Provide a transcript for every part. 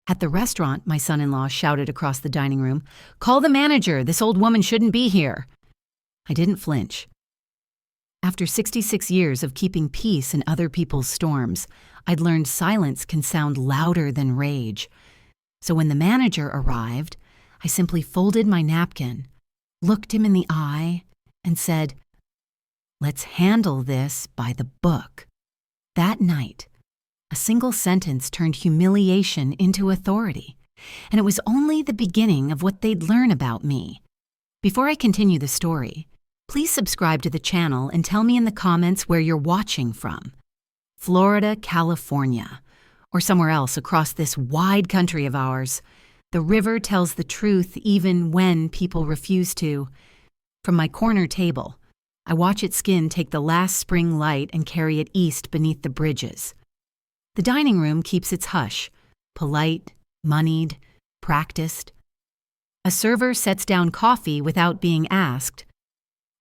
At the restaurant, my son-in-law shouted across the dining room, "Call the manager, this old woman shouldn't be here." I didn't flinch. After 66 years of keeping peace in other people's storms, I'd learned silence can sound louder than rage. So when the manager arrived, I simply folded my napkin, looked him in the eye, and said, "Let's handle this by the book." That night, a single sentence turned humiliation into authority, and it was only the beginning of what they'd learn about me. Before I continue the story, please subscribe to the channel and tell me in the comments where you're watching from. Florida, California, or somewhere else across this wide country of ours, the river tells the truth even when people refuse to. From my corner table, I watch its skin take the last spring light and carry it east beneath the bridges. The dining room keeps its hush, polite, moneyed, practiced. A server sets down coffee without being asked.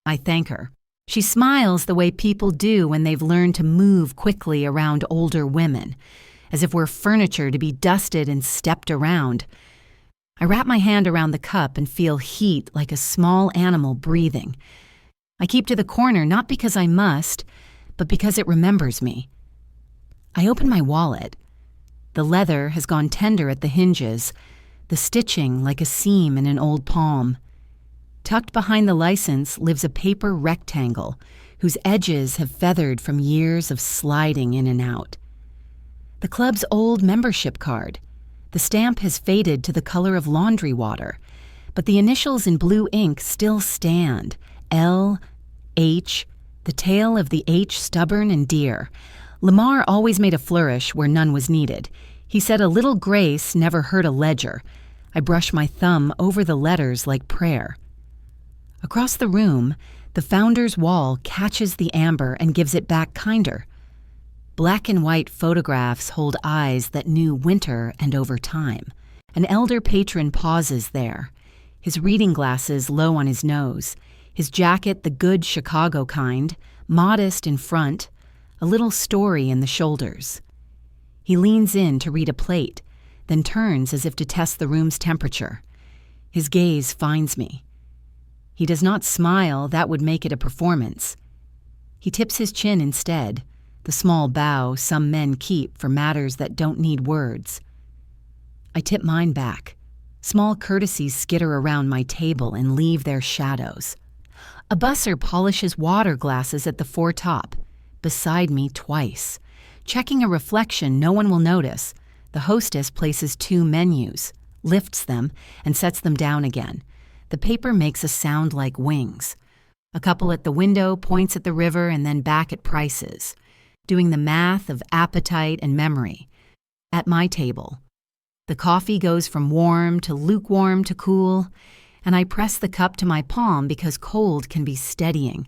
I thank her. She smiles the way people do when they've learned to move quickly around older women, as if we're furniture to be dusted and stepped around. I wrap my hand around the cup and feel heat like a small animal breathing. I keep to the corner not because I must, but because it remembers me. I open my wallet. The leather has gone tender at the hinges, the stitching like a seam in an old palm. Tucked behind the license lives a paper rectangle whose edges have feathered from years of sliding in and out. The club's old membership card. The stamp has faded to the color of laundry water, but the initials in blue ink still stand. L, H, the tail of the H stubborn and dear. Lamar always made a flourish where none was needed. He said a little grace never hurt a ledger. I brush my thumb over the letters like prayer. Across the room, the founder's wall catches the amber and gives it back kinder. Black and white photographs hold eyes that knew winter and over time. An elder patron pauses there, his reading glasses low on his nose, his jacket the good Chicago kind, modest in front, a little story in the shoulders. He leans in to read a plate, then turns as if to test the room's temperature. His gaze finds me. He does not smile, that would make it a performance. He tips his chin instead, the small bow some men keep for matters that don't need words. I tip mine back. Small courtesies skitter around my table and leave their shadows. A busser polishes water glasses at the foretop, beside me twice. Checking a reflection no one will notice, the hostess places 2 menus, lifts them, and sets them down again. The paper makes a sound like wings. A couple at the window points at the river and then back at prices, doing the math of appetite and memory. At my table, the coffee goes from warm to lukewarm to cool, and I press the cup to my palm because cold can be steadying.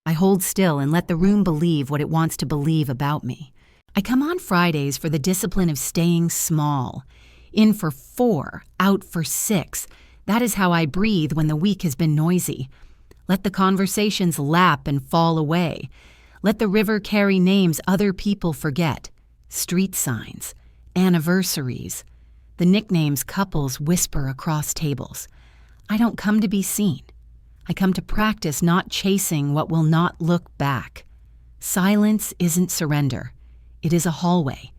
I hold still and let the room believe what it wants to believe about me. I come on Fridays for the discipline of staying small. In for 4, out for 6. That is how I breathe when the week has been noisy. Let the conversations lap and fall away. Let the river carry names other people forget. Street signs, anniversaries, the nicknames couples whisper across tables. I don't come to be seen. I come to practice not chasing what will not look back. Silence isn't surrender. It is a hallway,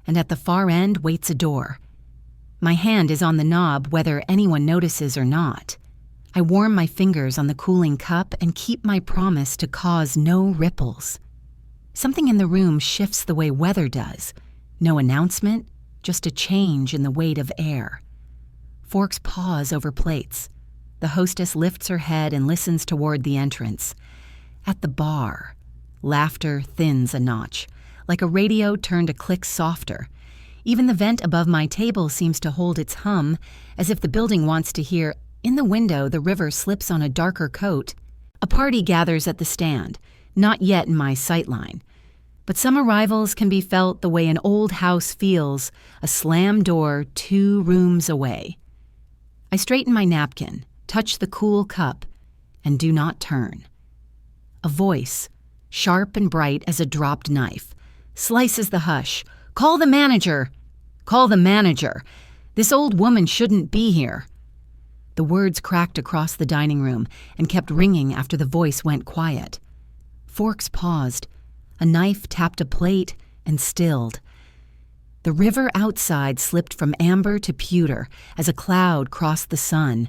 and at the far end waits a door. My hand is on the knob whether anyone notices or not. I warm my fingers on the cooling cup and keep my promise to cause no ripples. Something in the room shifts the way weather does. No announcement, just a change in the weight of air. Forks pause over plates. The hostess lifts her head and listens toward the entrance. At the bar, laughter thins a notch, like a radio turned a click softer. Even the vent above my table seems to hold its hum, as if the building wants to hear. In the window, the river slips on a darker coat. A party gathers at the stand, not yet in my sightline. But some arrivals can be felt the way an old house feels, a slam door 2 rooms away. I straighten my napkin, touch the cool cup, and do not turn. A voice, sharp and bright as a dropped knife, slices the hush. "Call the manager! Call the manager!" This old woman shouldn't be here." The words cracked across the dining room and kept ringing after the voice went quiet. Forks paused. A knife tapped a plate and stilled. The river outside slipped from amber to pewter as a cloud crossed the sun.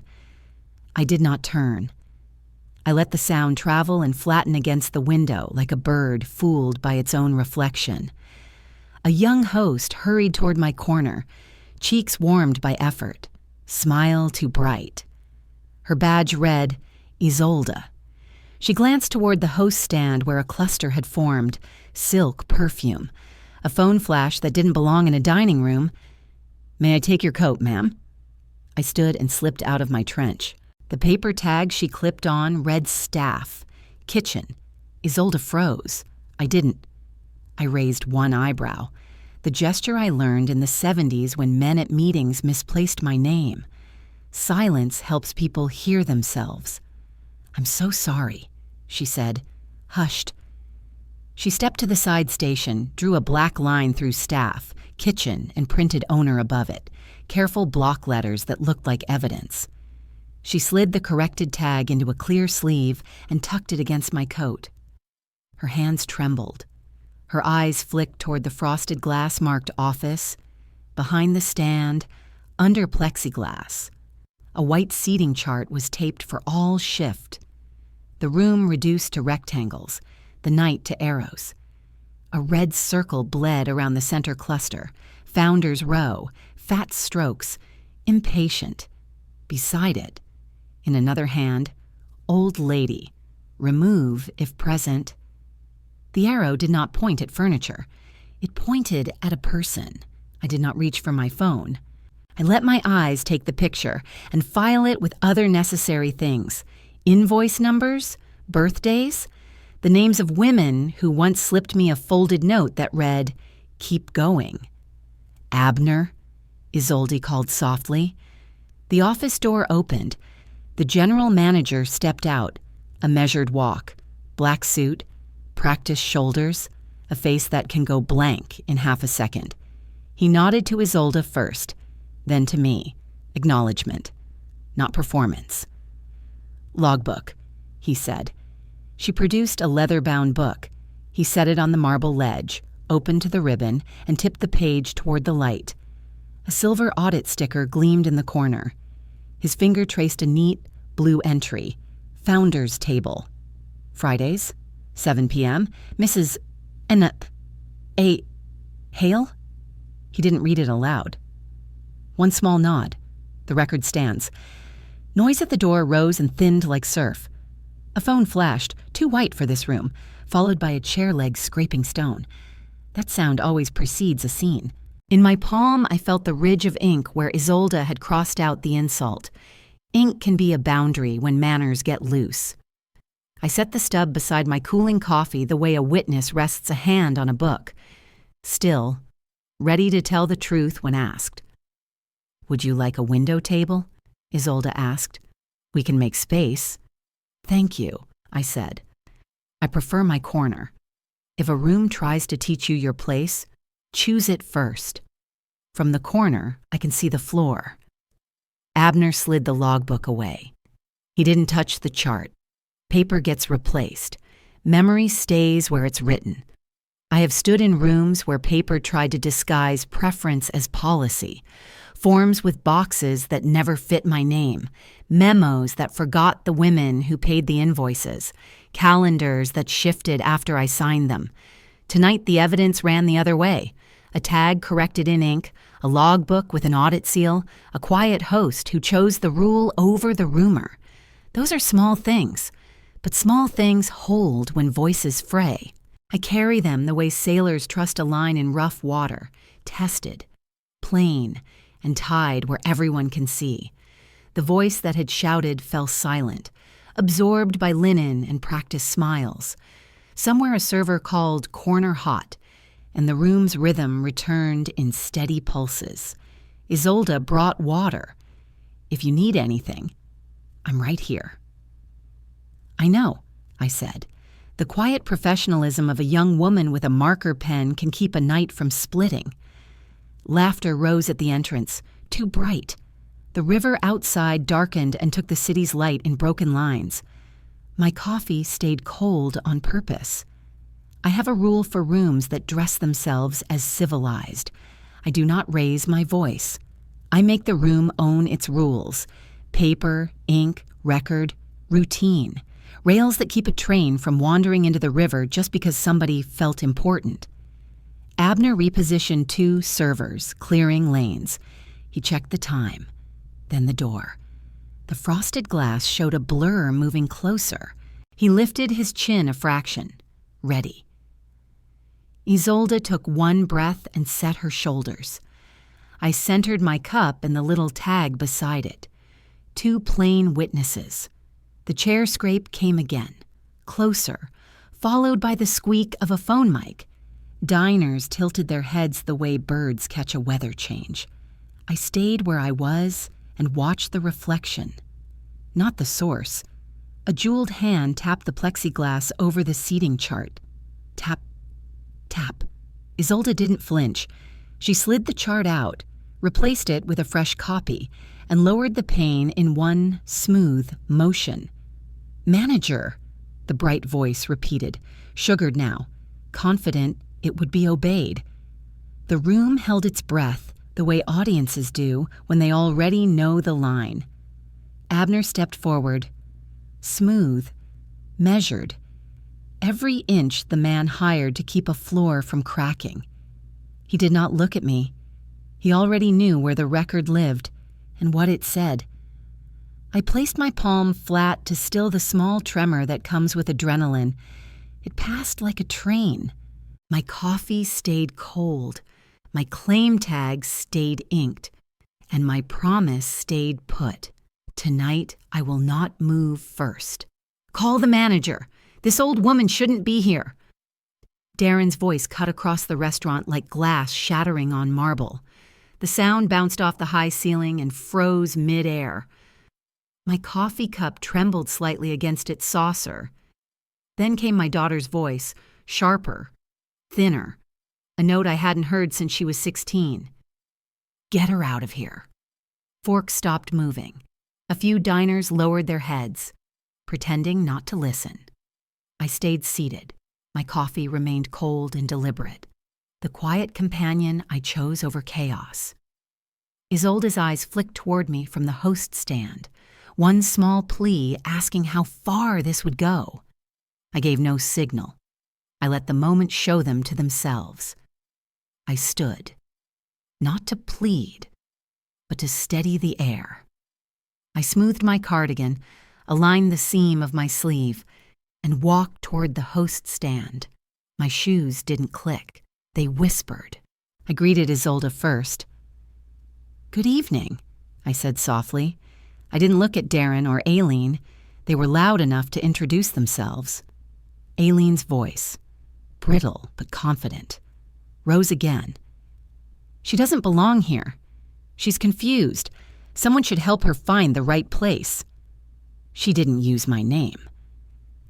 I did not turn. I let the sound travel and flatten against the window like a bird fooled by its own reflection. A young host hurried toward my corner, cheeks warmed by effort, smile too bright. Her badge read, Isolde. She glanced toward the host stand where a cluster had formed, silk perfume, a phone flash that didn't belong in a dining room. "May I take your coat, ma'am?" I stood and slipped out of my trench. The paper tag she clipped on read staff, kitchen. Isolde froze. I didn't. I raised one eyebrow, the gesture I learned in the 70s when men at meetings misplaced my name. Silence helps people hear themselves. "I'm so sorry," she said, hushed. She stepped to the side station, drew a black line through staff, kitchen, and printed owner above it, careful block letters that looked like evidence. She slid the corrected tag into a clear sleeve and tucked it against my coat. Her hands trembled. Her eyes flicked toward the frosted glass marked office, behind the stand, under plexiglass. A white seating chart was taped for all shift. The room reduced to rectangles, the night to arrows. A red circle bled around the center cluster, founder's row, fat strokes, impatient. Beside it, in another hand, old lady, remove if present. The arrow did not point at furniture. It pointed at a person. I did not reach for my phone. I let my eyes take the picture and file it with other necessary things. Invoice numbers, birthdays, the names of women who once slipped me a folded note that read, "Keep going." "Abner," Isolde called softly. The office door opened. The general manager stepped out, a measured walk, black suit, practiced shoulders, a face that can go blank in half a second. He nodded to Isolde first, then to me, acknowledgement, not performance. "Logbook," he said. She produced a leather-bound book. He set it on the marble ledge, opened to the ribbon, and tipped the page toward the light. A silver audit sticker gleamed in the corner. His finger traced a neat, blue entry, Founder's Table. Fridays, 7 p.m., Mrs. A. Hale? He didn't read it aloud. One small nod. The record stands. Noise at the door rose and thinned like surf. A phone flashed, too white for this room, followed by a chair leg scraping stone. That sound always precedes a scene. In my palm, I felt the ridge of ink where Isolde had crossed out the insult. Ink can be a boundary when manners get loose. I set the stub beside my cooling coffee the way a witness rests a hand on a book. Still, ready to tell the truth when asked. "Would you like a window table?" Isolde asked. "We can make space." "Thank you," I said. "I prefer my corner. If a room tries to teach you your place, choose it first. From the corner, I can see the floor." Abner slid the logbook away. He didn't touch the chart. Paper gets replaced. Memory stays where it's written. I have stood in rooms where paper tried to disguise preference as policy, forms with boxes that never fit my name, memos that forgot the women who paid the invoices, calendars that shifted after I signed them. Tonight the evidence ran the other way. A tag corrected in ink, a logbook with an audit seal, a quiet host who chose the rule over the rumor. Those are small things, but small things hold when voices fray. I carry them the way sailors trust a line in rough water, tested, plain, and tied where everyone can see. The voice that had shouted fell silent, absorbed by linen and practiced smiles. Somewhere a server called "corner hot," and the room's rhythm returned in steady pulses. Isolde brought water. "If you need anything, I'm right here." "I know," I said. The quiet professionalism of a young woman with a marker pen can keep a night from splitting. Laughter rose at the entrance, Too bright. The river outside darkened and took the city's light in broken lines. My coffee stayed cold on purpose. I have a rule for rooms that dress themselves as civilized. I do not raise my voice. I make the room own its rules. Paper, ink, record, routine. Rails that keep a train from wandering into the river just because somebody felt important. Abner repositioned 2 servers, clearing lanes. He checked the time, then the door. The frosted glass showed a blur moving closer. He lifted his chin a fraction. Ready. Isolde took one breath and set her shoulders. I centered my cup and the little tag beside it. 2 plain witnesses. The chair scrape came again, closer, followed by the squeak of a phone mic. Diners tilted their heads the way birds catch a weather change. I stayed where I was and watched the reflection. Not the source. A jeweled hand tapped the plexiglass over the seating chart. Tap, tap. Isolde didn't flinch. She slid the chart out, replaced it with a fresh copy, and lowered the pane in one smooth motion. "Manager," the bright voice repeated, sugared now, confident it would be obeyed. The room held its breath, the way audiences do when they already know the line. Abner stepped forward. Smooth, measured. Every inch the man hired to keep a floor from cracking. He did not look at me. He already knew where the record lived and what it said. I placed my palm flat to still the small tremor that comes with adrenaline. It passed like a train. My coffee stayed cold. My claim tag stayed inked. And my promise stayed put. Tonight, I will not move first. "Call the manager. This old woman shouldn't be here." Darren's voice cut across the restaurant like glass shattering on marble. The sound bounced off the high ceiling and froze mid-air. My coffee cup trembled slightly against its saucer. Then came my daughter's voice, sharper, thinner, a note I hadn't heard since she was 16. "Get her out of here." Forks stopped moving. A few diners lowered their heads, pretending not to listen. I stayed seated. My coffee remained cold and deliberate. The quiet companion I chose over chaos. Isolde's eyes flicked toward me from the host stand, one small plea asking how far this would go. I gave no signal. I let the moment show them to themselves. I stood, not to plead, but to steady the air. I smoothed my cardigan, aligned the seam of my sleeve, and walked toward the host stand. My shoes didn't click. They whispered. I greeted Isolde first. "Good evening," I said softly. I didn't look at Darren or Aileen. They were loud enough to introduce themselves. Aileen's voice, brittle but confident, rose again. "She doesn't belong here. She's confused. Someone should help her find the right place." She didn't use my name.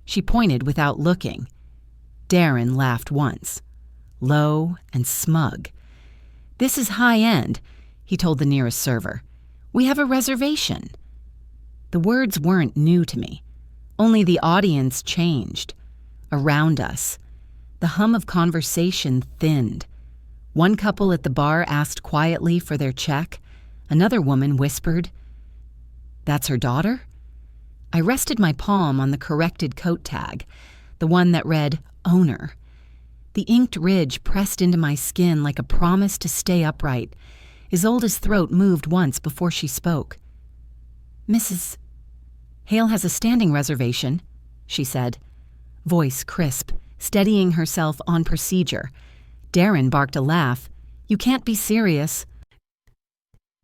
She pointed without looking. Darren laughed once, low and smug. "This is high end," he told the nearest server. "We have a reservation." The words weren't new to me. Only the audience changed. Around us, the hum of conversation thinned. One couple at the bar asked quietly for their check. Another woman whispered, "That's her daughter?" I rested my palm on the corrected coat tag, the one that read owner. The inked ridge pressed into my skin like a promise to stay upright. Isolde's throat moved once before she spoke. "Mrs. Hale has a standing reservation," she said. Voice crisp, steadying herself on procedure. Darren barked a laugh. "You can't be serious."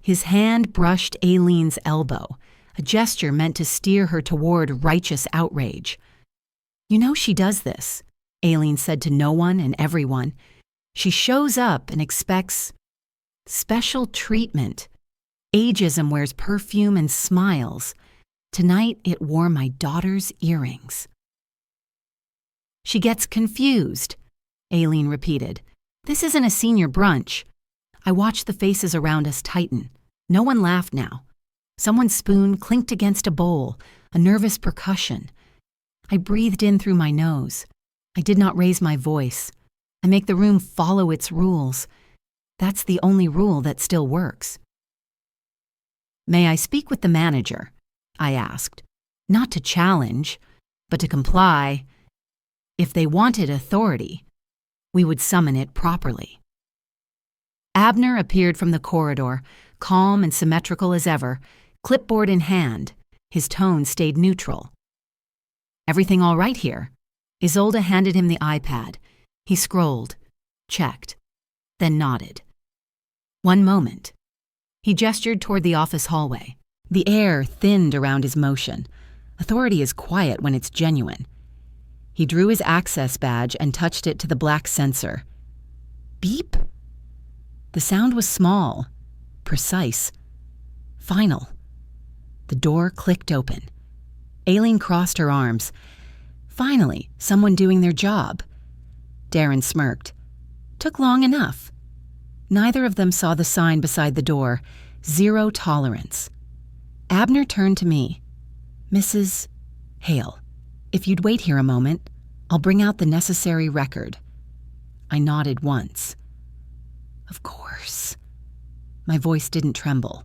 His hand brushed Aileen's elbow, a gesture meant to steer her toward righteous outrage. "You know she does this," Aileen said to no one and everyone. "She shows up and expects special treatment. Ageism wears perfume and smiles. Tonight it wore my daughter's earrings." "She gets confused," Aileen repeated. "This isn't a senior brunch." I watched the faces around us tighten. No one laughed now. Someone's spoon clinked against a bowl, a nervous percussion. I breathed in through my nose. I did not raise my voice. I make the room follow its rules. That's the only rule that still works. "May I speak with the manager?" I asked. Not to challenge, but to comply. If they wanted authority, we would summon it properly. Abner appeared from the corridor, calm and symmetrical as ever, clipboard in hand. His tone stayed neutral. "Everything all right here?" Isolde handed him the iPad. He scrolled, checked, then nodded. "One moment." He gestured toward the office hallway. The air thinned around his motion. Authority is quiet when it's genuine. He drew his access badge and touched it to the black sensor. Beep? The sound was small, precise, final. The door clicked open. Aileen crossed her arms. Finally, someone doing their job. Darren smirked. Took long enough. Neither of them saw the sign beside the door, "Zero tolerance." Abner turned to me. "Mrs. Hale, if you'd wait here a moment, I'll bring out the necessary record." I nodded once. Of course. My voice didn't tremble.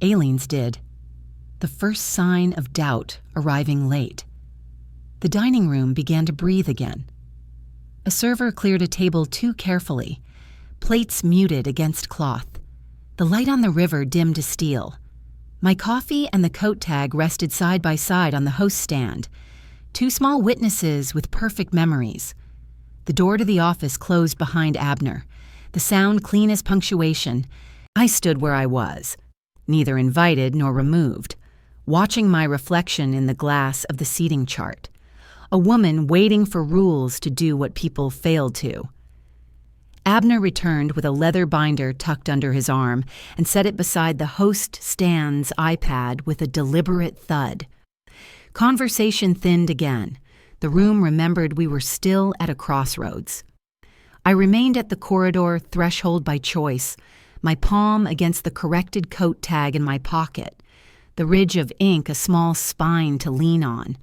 Aileen's did. The first sign of doubt arriving late. The dining room began to breathe again. A server cleared a table too carefully, plates muted against cloth. The light on the river dimmed to steel. My coffee and the coat tag rested side by side on the host stand. Two small witnesses with perfect memories. The door to the office closed behind Abner, the sound clean as punctuation. I stood where I was, neither invited nor removed, watching my reflection in the glass of the seating chart. A woman waiting for rules to do what people failed to. Abner returned with a leather binder tucked under his arm and set it beside the host stand's iPad with a deliberate thud. Conversation thinned again. The room remembered we were still at a crossroads. I remained at the corridor threshold by choice, my palm against the corrected coat tag in my pocket, the ridge of ink a small spine to lean on.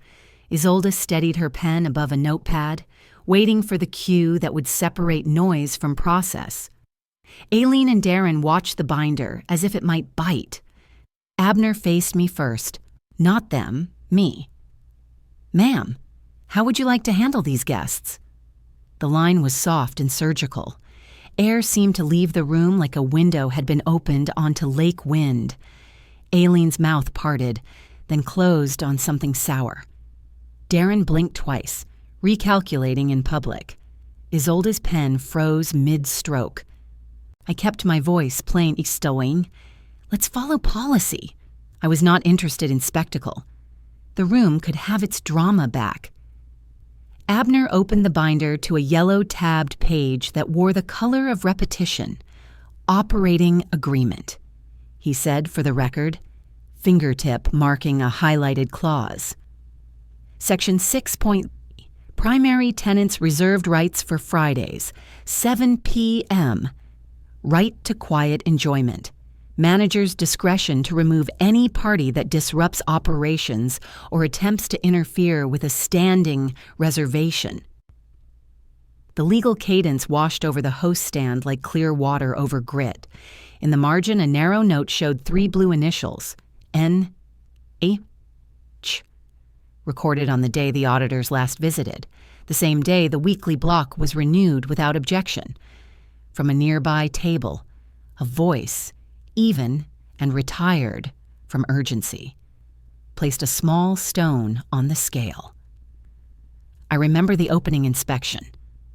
Isolde steadied her pen above a notepad, waiting for the cue that would separate noise from process. Aileen and Darren watched the binder as if it might bite. Abner faced me first. Not them, me. "Ma'am, how would you like to handle these guests?" The line was soft and surgical. Air seemed to leave the room like a window had been opened onto lake wind. Aileen's mouth parted, then closed on something sour. Darren blinked twice, recalculating in public. Isolde's pen froze mid-stroke. I kept my voice plain Istoing. Let's follow policy. I was not interested in spectacle. The room could have its drama back. Abner opened the binder to a yellow tabbed page that wore the color of repetition. Operating agreement, he said for the record, fingertip marking a highlighted clause. Section 6. Primary tenants' reserved rights for Fridays, 7 p.m. Right to quiet enjoyment. Manager's discretion to remove any party that disrupts operations or attempts to interfere with a standing reservation. The legal cadence washed over the host stand like clear water over grit. In the margin, a narrow note showed 3 blue initials, N-H, recorded on the day the auditors last visited. The same day, the weekly block was renewed without objection. From a nearby table, a voice, even and retired from urgency, placed a small stone on the scale. "I remember the opening inspection,"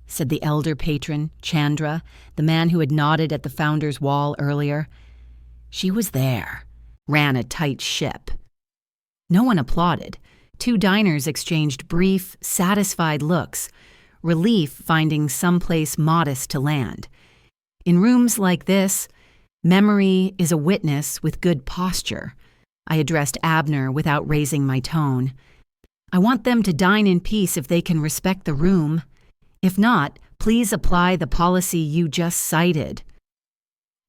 said the elder patron, Chandra, the man who had nodded at the founder's wall earlier. "She was there, ran a tight ship." No one applauded. 2 diners exchanged brief, satisfied looks, relief finding someplace modest to land. In rooms like this, memory is a witness with good posture. I addressed Abner without raising my tone. I want them to dine in peace if they can respect the room. If not, please apply the policy you just cited.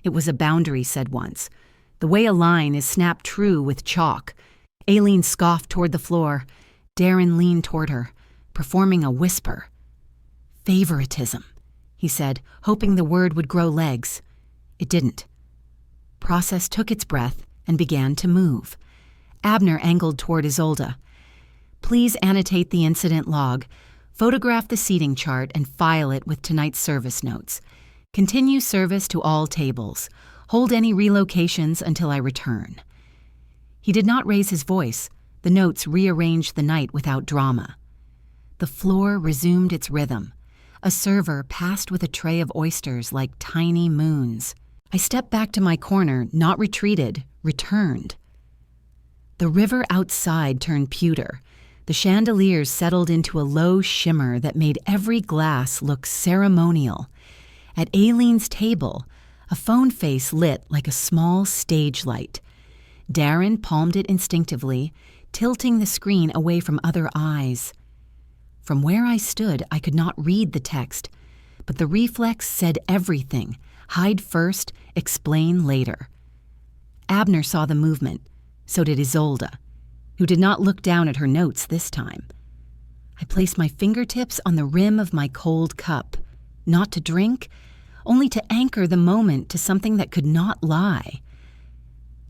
It was a boundary said once. the way a line is snapped true with chalk. Aileen scoffed toward the floor. Darren leaned toward her, performing a whisper. Favoritism, he said, hoping the word would grow legs. It didn't. Process took its breath and began to move. Abner angled toward Isolde. Please annotate the incident log, photograph the seating chart, and file it with tonight's service notes. Continue service to all tables. Hold any relocations until I return. He did not raise his voice. The notes rearranged the night without drama. The floor resumed its rhythm. A server passed with a tray of oysters like tiny moons. I stepped back to my corner, not retreated, returned. The river outside turned pewter. The chandeliers settled into a low shimmer that made every glass look ceremonial. At Aileen's table, a phone face lit like a small stage light. Darren palmed it instinctively, tilting the screen away from other eyes. From where I stood, I could not read the text, but the reflex said everything. Hide first, explain later. Abner saw the movement. So did Isolde, who did not look down at her notes this time. I placed my fingertips on the rim of my cold cup, not to drink, only to anchor the moment to something that could not lie.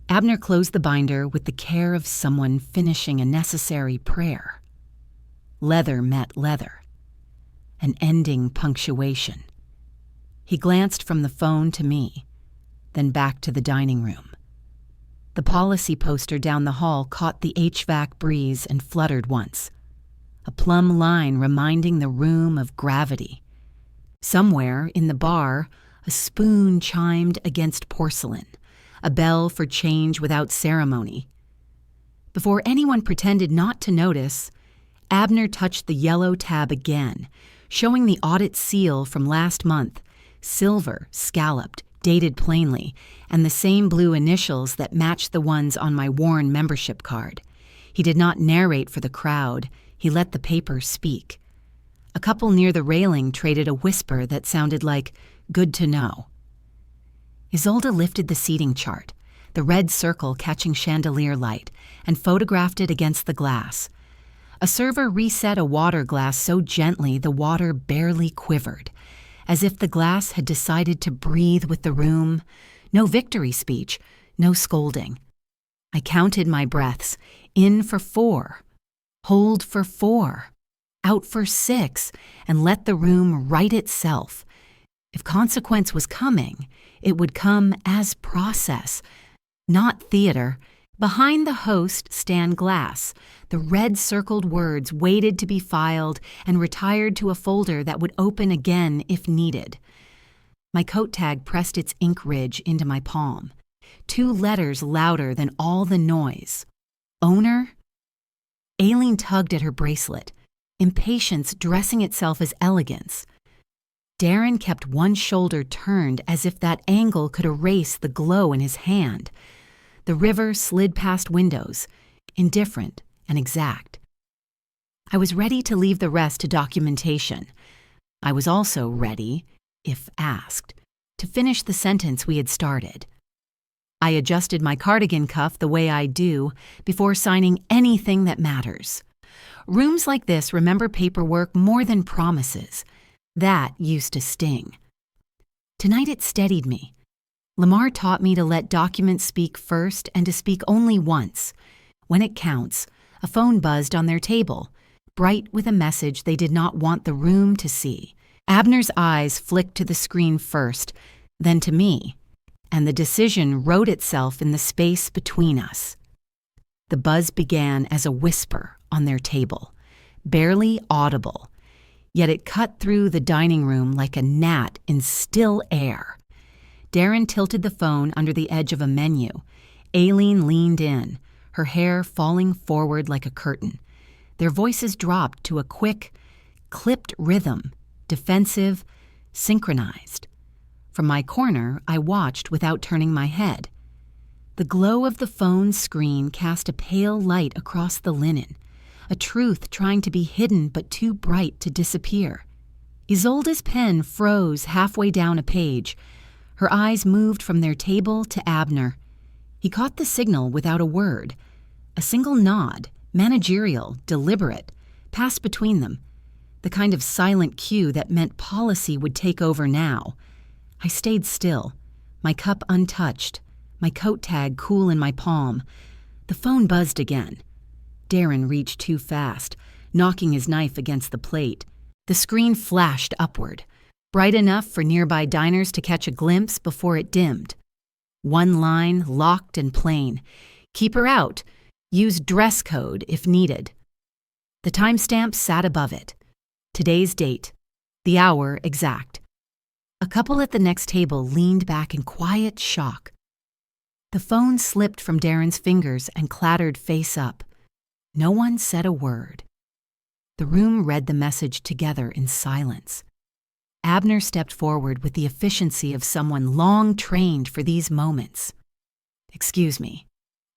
Abner closed the binder with the care of someone finishing a necessary prayer. Leather met leather, an ending punctuation. He glanced from the phone to me, then back to the dining room. The policy poster down the hall caught the HVAC breeze and fluttered once, a plumb line reminding the room of gravity. Somewhere in the bar, a spoon chimed against porcelain, a bell for change without ceremony. Before anyone pretended not to notice, Abner touched the yellow tab again, showing the audit seal from last month, silver, scalloped, dated plainly, and the same blue initials that matched the ones on my worn membership card. He did not narrate for the crowd. He let the paper speak. A couple near the railing traded a whisper that sounded like, "Good to know." Isolde lifted the seating chart, the red circle catching chandelier light, and photographed it against the glass. A server reset a water glass so gently the water barely quivered, as if the glass had decided to breathe with the room. No victory speech, no scolding. I counted my breaths, in for 4, hold for 4, out for 6, and let the room right itself. If consequence was coming, it would come as process, not theater. Behind the host stand glass. The red-circled words waited to be filed and retired to a folder that would open again if needed. My coat tag pressed its ink ridge into my palm. 2 letters louder than all the noise. Owner? Aileen tugged at her bracelet, impatience dressing itself as elegance. Darren kept one shoulder turned as if that angle could erase the glow in his hand. The river slid past windows, indifferent and exact. I was ready to leave the rest to documentation. I was also ready, if asked, to finish the sentence we had started. I adjusted my cardigan cuff the way I do before signing anything that matters. Rooms like this remember paperwork more than promises. That used to sting. Tonight it steadied me. Lamar taught me to let documents speak first and to speak only once. When it counts, a phone buzzed on their table, bright with a message they did not want the room to see. Abner's eyes flicked to the screen first, then to me, and the decision wrote itself in the space between us. The buzz began as a whisper on their table, barely audible, yet it cut through the dining room like a gnat in still air. Darren tilted the phone under the edge of a menu. Aileen leaned in, her hair falling forward like a curtain. Their voices dropped to a quick, clipped rhythm, defensive, synchronized. From my corner, I watched without turning my head. The glow of the phone's screen cast a pale light across the linen, a truth trying to be hidden but too bright to disappear. Isolde's pen froze halfway down a page. Her eyes moved from their table to Abner. He caught the signal without a word. A single nod, managerial, deliberate, passed between them, the kind of silent cue that meant policy would take over now. I stayed still, my cup untouched, my coat tag cool in my palm. The phone buzzed again. Darren reached too fast, knocking his knife against the plate. The screen flashed upward, bright enough for nearby diners to catch a glimpse before it dimmed. One line, locked and plain. Keep her out. Use dress code if needed. The timestamp sat above it. Today's date. The hour exact. A couple at the next table leaned back in quiet shock. The phone slipped from Darren's fingers and clattered face up. No one said a word. The room read the message together in silence. Abner stepped forward with the efficiency of someone long trained for these moments. "Excuse me,"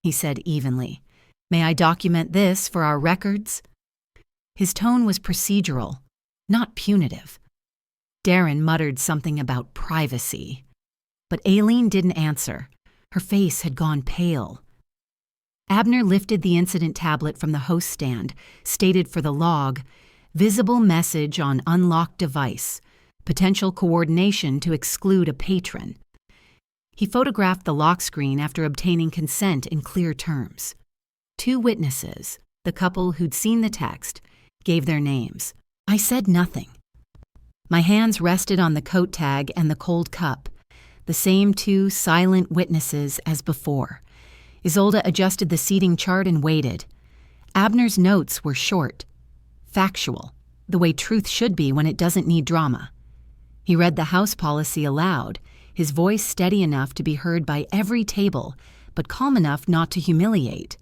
he said evenly. "May I document this for our records?" His tone was procedural, not punitive. Darren muttered something about privacy. But Aileen didn't answer. Her face had gone pale. Abner lifted the incident tablet from the host stand, stated for the log, "Visible message on unlocked device. Potential coordination to exclude a patron." He photographed the lock screen after obtaining consent in clear terms. 2 witnesses, the couple who'd seen the text, gave their names. I said nothing. My hands rested on the coat tag and the cold cup, the same 2 silent witnesses as before. Isolde adjusted the seating chart and waited. Abner's notes were short, factual, the way truth should be when it doesn't need drama. He read the house policy aloud, his voice steady enough to be heard by every table, but calm enough not to humiliate.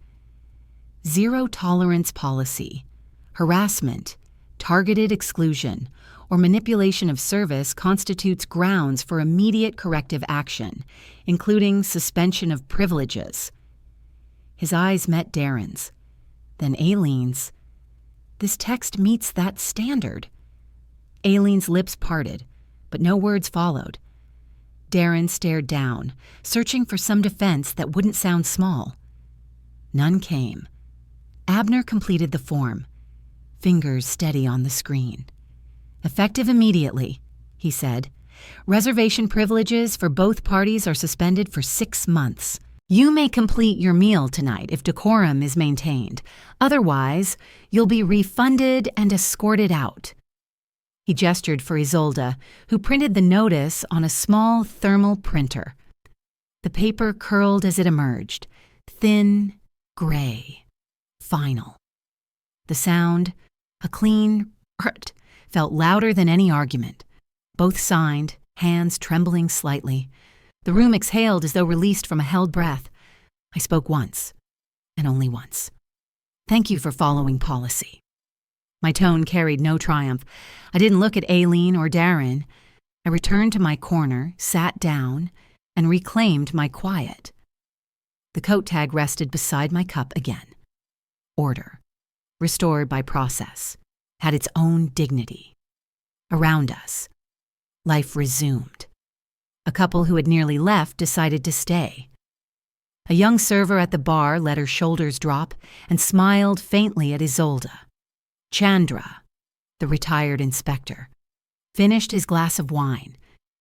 Zero tolerance policy. Harassment, targeted exclusion, or manipulation of service constitutes grounds for immediate corrective action, including suspension of privileges. His eyes met Darren's, then Aileen's. This text meets that standard. Aileen's lips parted, but no words followed. Darren stared down, searching for some defense that wouldn't sound small. None came. Abner completed the form, fingers steady on the screen. "Effective immediately," he said. "Reservation privileges for both parties are suspended for 6 months. You may complete your meal tonight if decorum is maintained. Otherwise, you'll be refunded and escorted out." He gestured for Isolde, who printed the notice on a small thermal printer. The paper curled as it emerged, thin, gray, final. The sound, a clean "rt," felt louder than any argument. Both signed, hands trembling slightly. The room exhaled as though released from a held breath. I spoke once, and only once. "Thank you for following policy." My tone carried no triumph. I didn't look at Aileen or Darren. I returned to my corner, sat down, and reclaimed my quiet. The coat tag rested beside my cup again. Order, restored by process, had its own dignity. Around us, life resumed. A couple who had nearly left decided to stay. A young server at the bar let her shoulders drop and smiled faintly at Isolde. Chandra, the retired inspector, finished his glass of wine,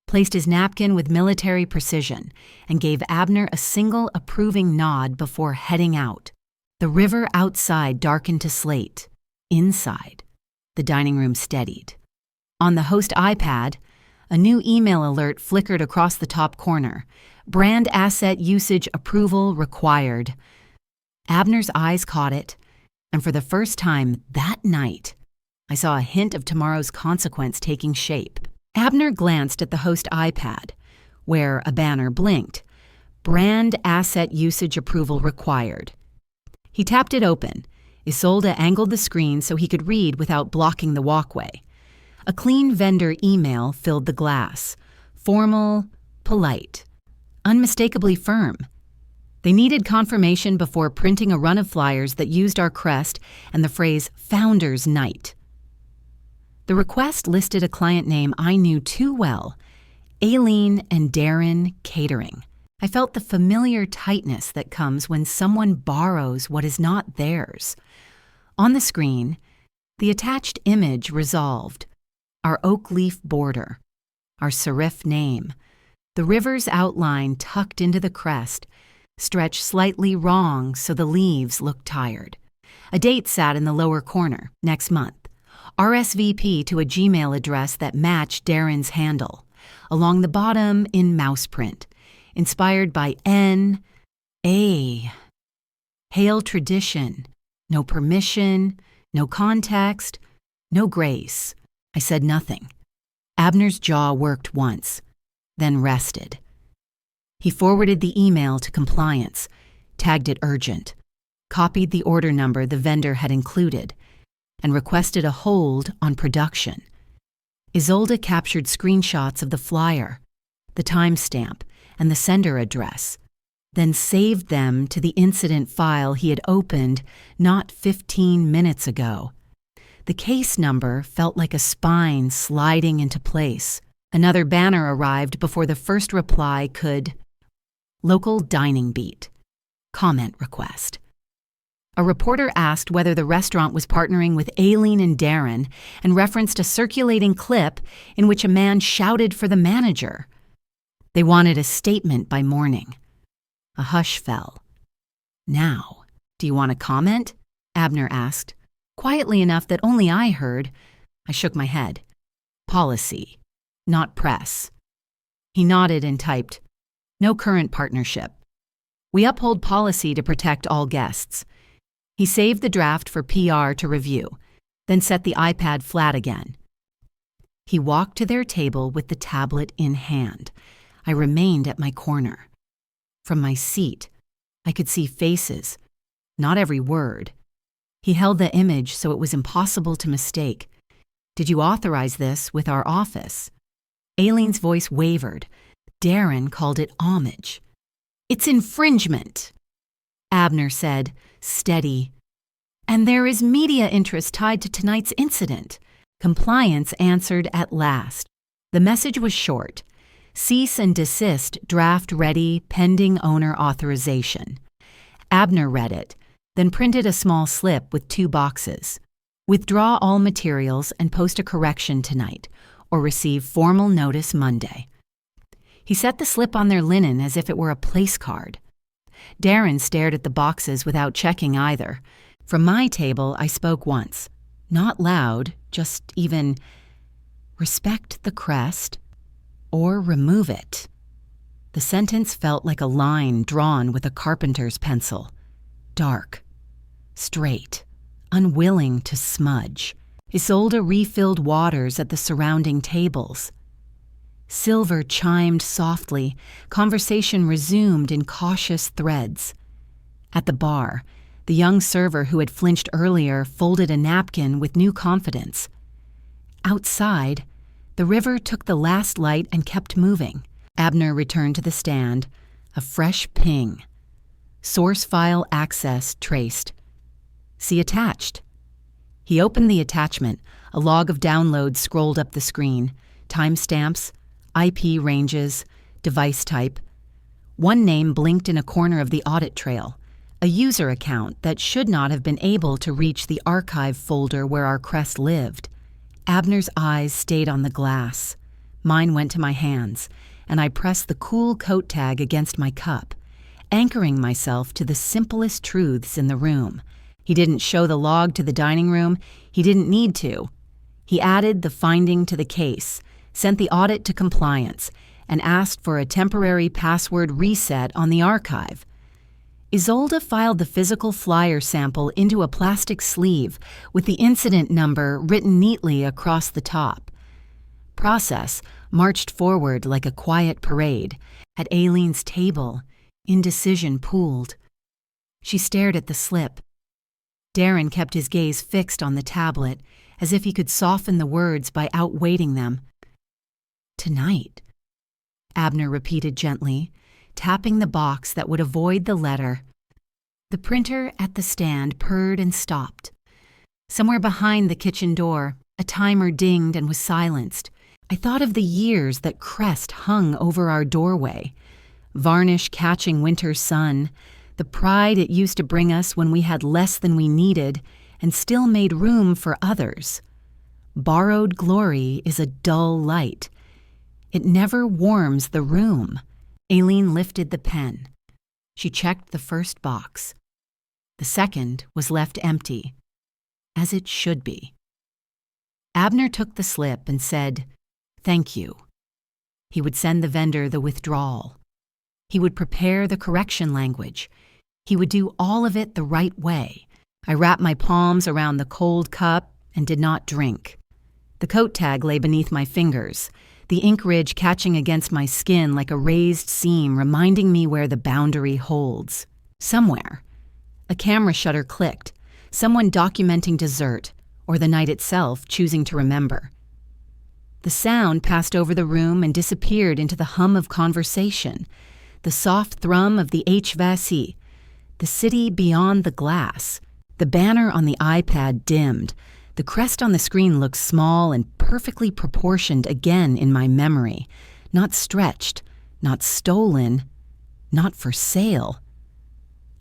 placed his napkin with military precision, and gave Abner a single approving nod before heading out. The river outside darkened to slate. Inside, the dining room steadied. On the host iPad, a new email alert flickered across the top corner. "Brand asset usage approval required." Abner's eyes caught it, and for the first time that night, I saw a hint of tomorrow's consequence taking shape. Abner glanced at the host iPad, where a banner blinked. "Brand asset usage approval required." He tapped it open. Isolde angled the screen so he could read without blocking the walkway. A clean vendor email filled the glass. Formal, polite, unmistakably firm. They needed confirmation before printing a run of flyers that used our crest and the phrase "Founders Night." The request listed a client name I knew too well, Aileen and Darren Catering. I felt the familiar tightness that comes when someone borrows what is not theirs. On the screen, the attached image resolved: our oak leaf border, our serif name, the river's outline tucked into the crest, stretched slightly wrong so the leaves looked tired. A date sat in the lower corner, next month. RSVP to a Gmail address that matched Darren's handle. Along the bottom in mouse print, inspired by N.A. Hail tradition. No permission, no context, no grace. I said nothing. Abner's jaw worked once, then rested. He forwarded the email to compliance, tagged it urgent, copied the order number the vendor had included, and requested a hold on production. Isolde captured screenshots of the flyer, the timestamp, and the sender address, then saved them to the incident file he had opened not 15 minutes ago. The case number felt like a spine sliding into place. Another banner arrived before the first reply could. Local dining beat. Comment request. A reporter asked whether the restaurant was partnering with Aileen and Darren and referenced a circulating clip in which a man shouted for the manager. They wanted a statement by morning. A hush fell. Now, do you want to comment? Abner asked, quietly enough that only I heard. I shook my head. Policy, not press. He nodded and typed, no current partnership. We uphold policy to protect all guests. He saved the draft for PR to review, then set the iPad flat again. He walked to their table with the tablet in hand. I remained at my corner. From my seat, I could see faces, not every word. He held the image so it was impossible to mistake. Did you authorize this with our office? Aileen's voice wavered. Darren called it homage. It's infringement, Abner said, steady. And there is media interest tied to tonight's incident. Compliance answered at last. The message was short. Cease and desist, draft ready, pending owner authorization. Abner read it, then printed a small slip with 2 boxes. Withdraw all materials and post a correction tonight, or receive formal notice Monday. He set the slip on their linen as if it were a place card. Darren stared at the boxes without checking either. From my table, I spoke once. Not loud, just even, respect the crest, or remove it. The sentence felt like a line drawn with a carpenter's pencil. Dark, straight, unwilling to smudge. Isolde refilled waters at the surrounding tables. Silver chimed softly. Conversation resumed in cautious threads. At the bar, the young server who had flinched earlier folded a napkin with new confidence. Outside, the river took the last light and kept moving. Abner returned to the stand. A fresh ping. Source file access traced. See attached. He opened the attachment. A log of downloads scrolled up the screen. Timestamps, IP ranges, device type. One name blinked in a corner of the audit trail, a user account that should not have been able to reach the archive folder where our crest lived. Abner's eyes stayed on the glass. Mine went to my hands, and I pressed the cool coat tag against my cup, anchoring myself to the simplest truths in the room. He didn't show the log to the dining room. He didn't need to. He added the finding to the case, sent the audit to compliance, and asked for a temporary password reset on the archive. Isolde filed the physical flyer sample into a plastic sleeve with the incident number written neatly across the top. Process marched forward like a quiet parade. At Aileen's table, indecision pooled. She stared at the slip. Darren kept his gaze fixed on the tablet, as if he could soften the words by outweighting them. Tonight, Abner repeated gently, tapping the box that would avoid the letter. The printer at the stand purred and stopped. Somewhere behind the kitchen door, a timer dinged and was silenced. I thought of the years that crest hung over our doorway, varnish catching winter sun, the pride it used to bring us when we had less than we needed and still made room for others. Borrowed glory is a dull light. It never warms the room. Aileen lifted the pen. She checked the first box. The second was left empty, as it should be. Abner took the slip and said, "Thank you." He would send the vendor the withdrawal. He would prepare the correction language. He would do all of it the right way. I wrapped my palms around the cold cup and did not drink. The coat tag lay beneath my fingers, the ink ridge catching against my skin like a raised seam, reminding me where the boundary holds. Somewhere, a camera shutter clicked, someone documenting dessert, or the night itself choosing to remember. The sound passed over the room and disappeared into the hum of conversation, the soft thrum of the HVAC, the city beyond the glass. The banner on the iPad dimmed. The crest on the screen looked small and perfectly proportioned again in my memory. Not stretched, not stolen, not for sale.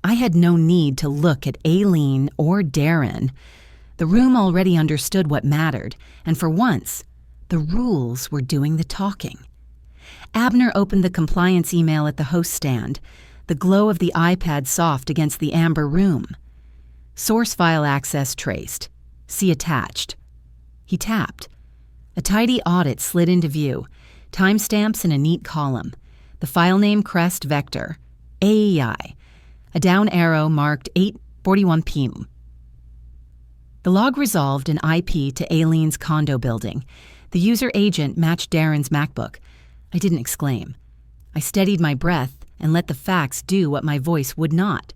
I had no need to look at Aileen or Darren. The room already understood what mattered, and for once, the rules were doing the talking. Abner opened the compliance email at the host stand, the glow of the iPad soft against the amber room. Source file access traced. See attached. He tapped. A tidy audit slid into view, timestamps in a neat column, the file name Crest Vector, AEI, a down arrow marked 8:41 p.m. The log resolved an IP to Aileen's condo building. The user agent matched Darren's MacBook. I didn't exclaim. I steadied my breath and let the facts do what my voice would not.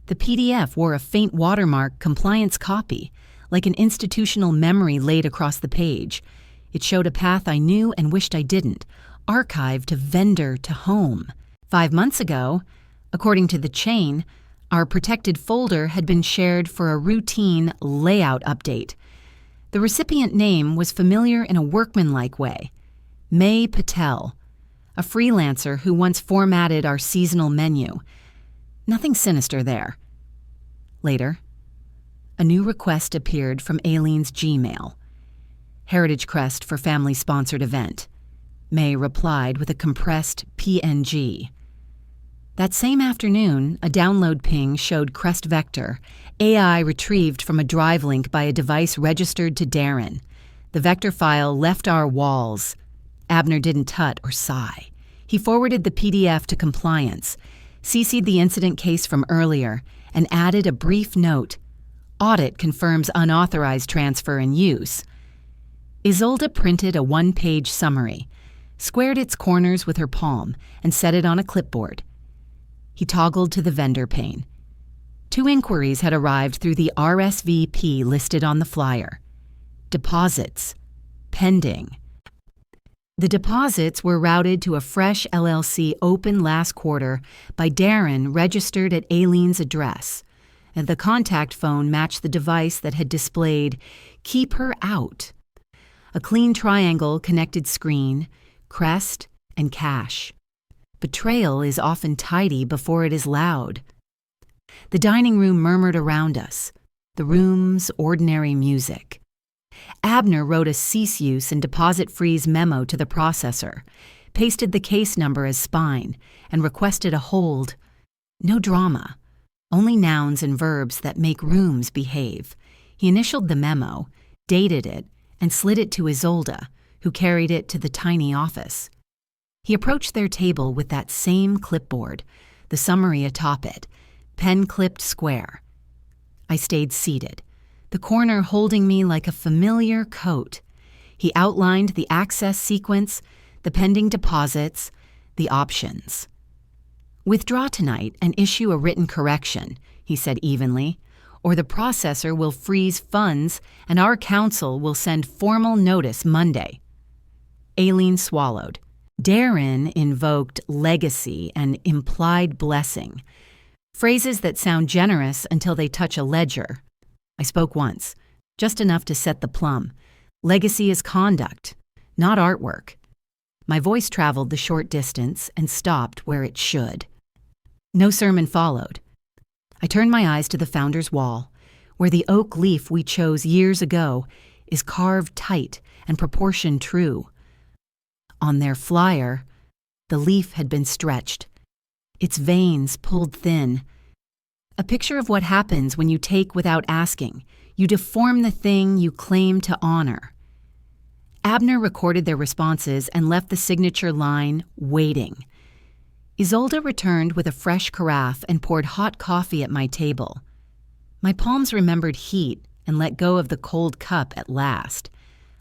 The PDF wore a faint watermark compliance copy, like an institutional memory laid across the page. It showed a path I knew and wished I didn't, archived to vendor to home. 5 months ago, according to the chain, our protected folder had been shared for a routine layout update. The recipient name was familiar in a workmanlike way. May Patel, a freelancer who once formatted our seasonal menu. Nothing sinister there. Later, a new request appeared from Aileen's Gmail. Heritage Crest for family-sponsored event. May replied with a compressed PNG. That same afternoon, a download ping showed Crest Vector, AI retrieved from a drive link by a device registered to Darren. The vector file left our walls. Abner didn't tut or sigh. He forwarded the PDF to compliance, CC'd the incident case from earlier, and added a brief note. Audit confirms unauthorized transfer and use. Isolde printed a one-page summary, squared its corners with her palm, and set it on a clipboard. He toggled to the vendor pane. 2 inquiries had arrived through the RSVP listed on the flyer. Deposits. Pending. The deposits were routed to a Fresh LLC open last quarter by Darren registered at Aileen's address, and the contact phone matched the device that had displayed "Keep Her Out." A clean triangle connected screen, crest, and cash. Betrayal is often tidy before it is loud. The dining room murmured around us, the room's ordinary music. Abner wrote a cease use and deposit freeze memo to the processor, pasted the case number as spine, and requested a hold. No drama, only nouns and verbs that make rooms behave. He initialed the memo, dated it, and slid it to Isolde, who carried it to the tiny office. He approached their table with that same clipboard, the summary atop it, pen-clipped square. I stayed seated, the corner holding me like a familiar coat. He outlined the access sequence, the pending deposits, the options. "Withdraw tonight and issue a written correction," he said evenly, "or the processor will freeze funds and our counsel will send formal notice Monday." Aileen swallowed. Darren invoked legacy and implied blessing, phrases that sound generous until they touch a ledger. I spoke once, just enough to set the plumb. Legacy is conduct, not artwork. My voice traveled the short distance and stopped where it should. No sermon followed. I turned my eyes to the founder's wall, where the oak leaf we chose years ago is carved tight and proportion true. On their flyer, the leaf had been stretched, its veins pulled thin. A picture of what happens when you take without asking. You deform the thing you claim to honor. Abner recorded their responses and left the signature line, waiting. Isolde returned with a fresh carafe and poured hot coffee at my table. My palms remembered heat and let go of the cold cup at last.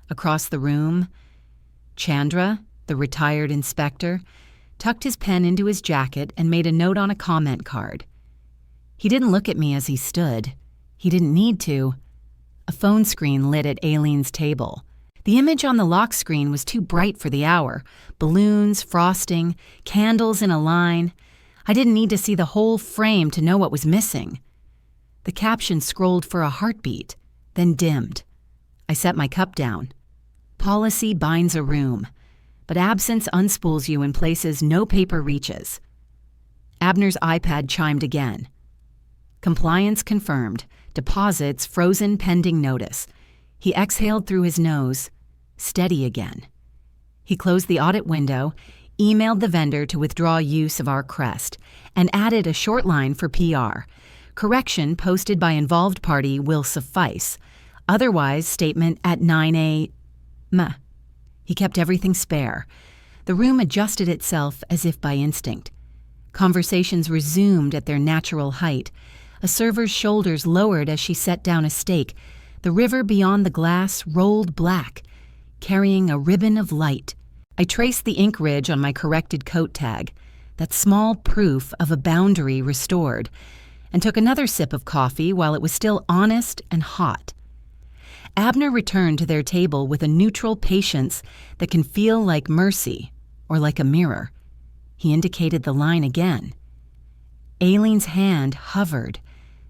Across the room, Chandra, the retired inspector, tucked his pen into his jacket and made a note on a comment card. He didn't look at me as he stood. He didn't need to. A phone screen lit at Aileen's table. The image on the lock screen was too bright for the hour. Balloons, frosting, candles in a line. I didn't need to see the whole frame to know what was missing. The caption scrolled for a heartbeat, then dimmed. I set my cup down. Policy binds a room, but absence unspools you in places no paper reaches. Abner's iPad chimed again. Compliance confirmed. Deposits frozen pending notice. He exhaled through his nose, steady again. He closed the audit window, emailed the vendor to withdraw use of our crest, and added a short line for PR. Correction posted by involved party will suffice. Otherwise, statement at 9 a.m. He kept everything spare. The room adjusted itself as if by instinct. Conversations resumed at their natural height. A server's shoulders lowered as she set down a steak. The river beyond the glass rolled black, carrying a ribbon of light. I traced the ink ridge on my corrected coat tag, that small proof of a boundary restored, and took another sip of coffee while it was still honest and hot. Abner returned to their table with a neutral patience that can feel like mercy or like a mirror. He indicated the line again. Aileen's hand hovered,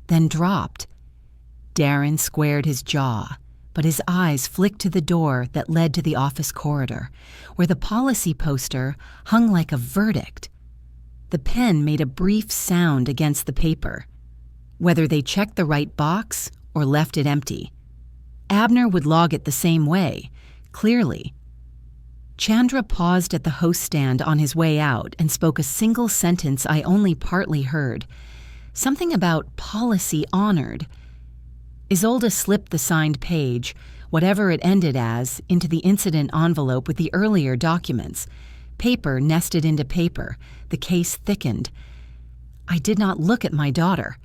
then dropped. Darren squared his jaw, but his eyes flicked to the door that led to the office corridor, where the policy poster hung like a verdict. The pen made a brief sound against the paper. Whether they checked the right box or left it empty, Abner would log it the same way, clearly. Chandra paused at the host stand on his way out and spoke a single sentence I only partly heard. Something about policy honored. Isolde slipped the signed page, whatever it ended as, into the incident envelope with the earlier documents. Paper nested into paper. The case thickened. I did not look at my daughter.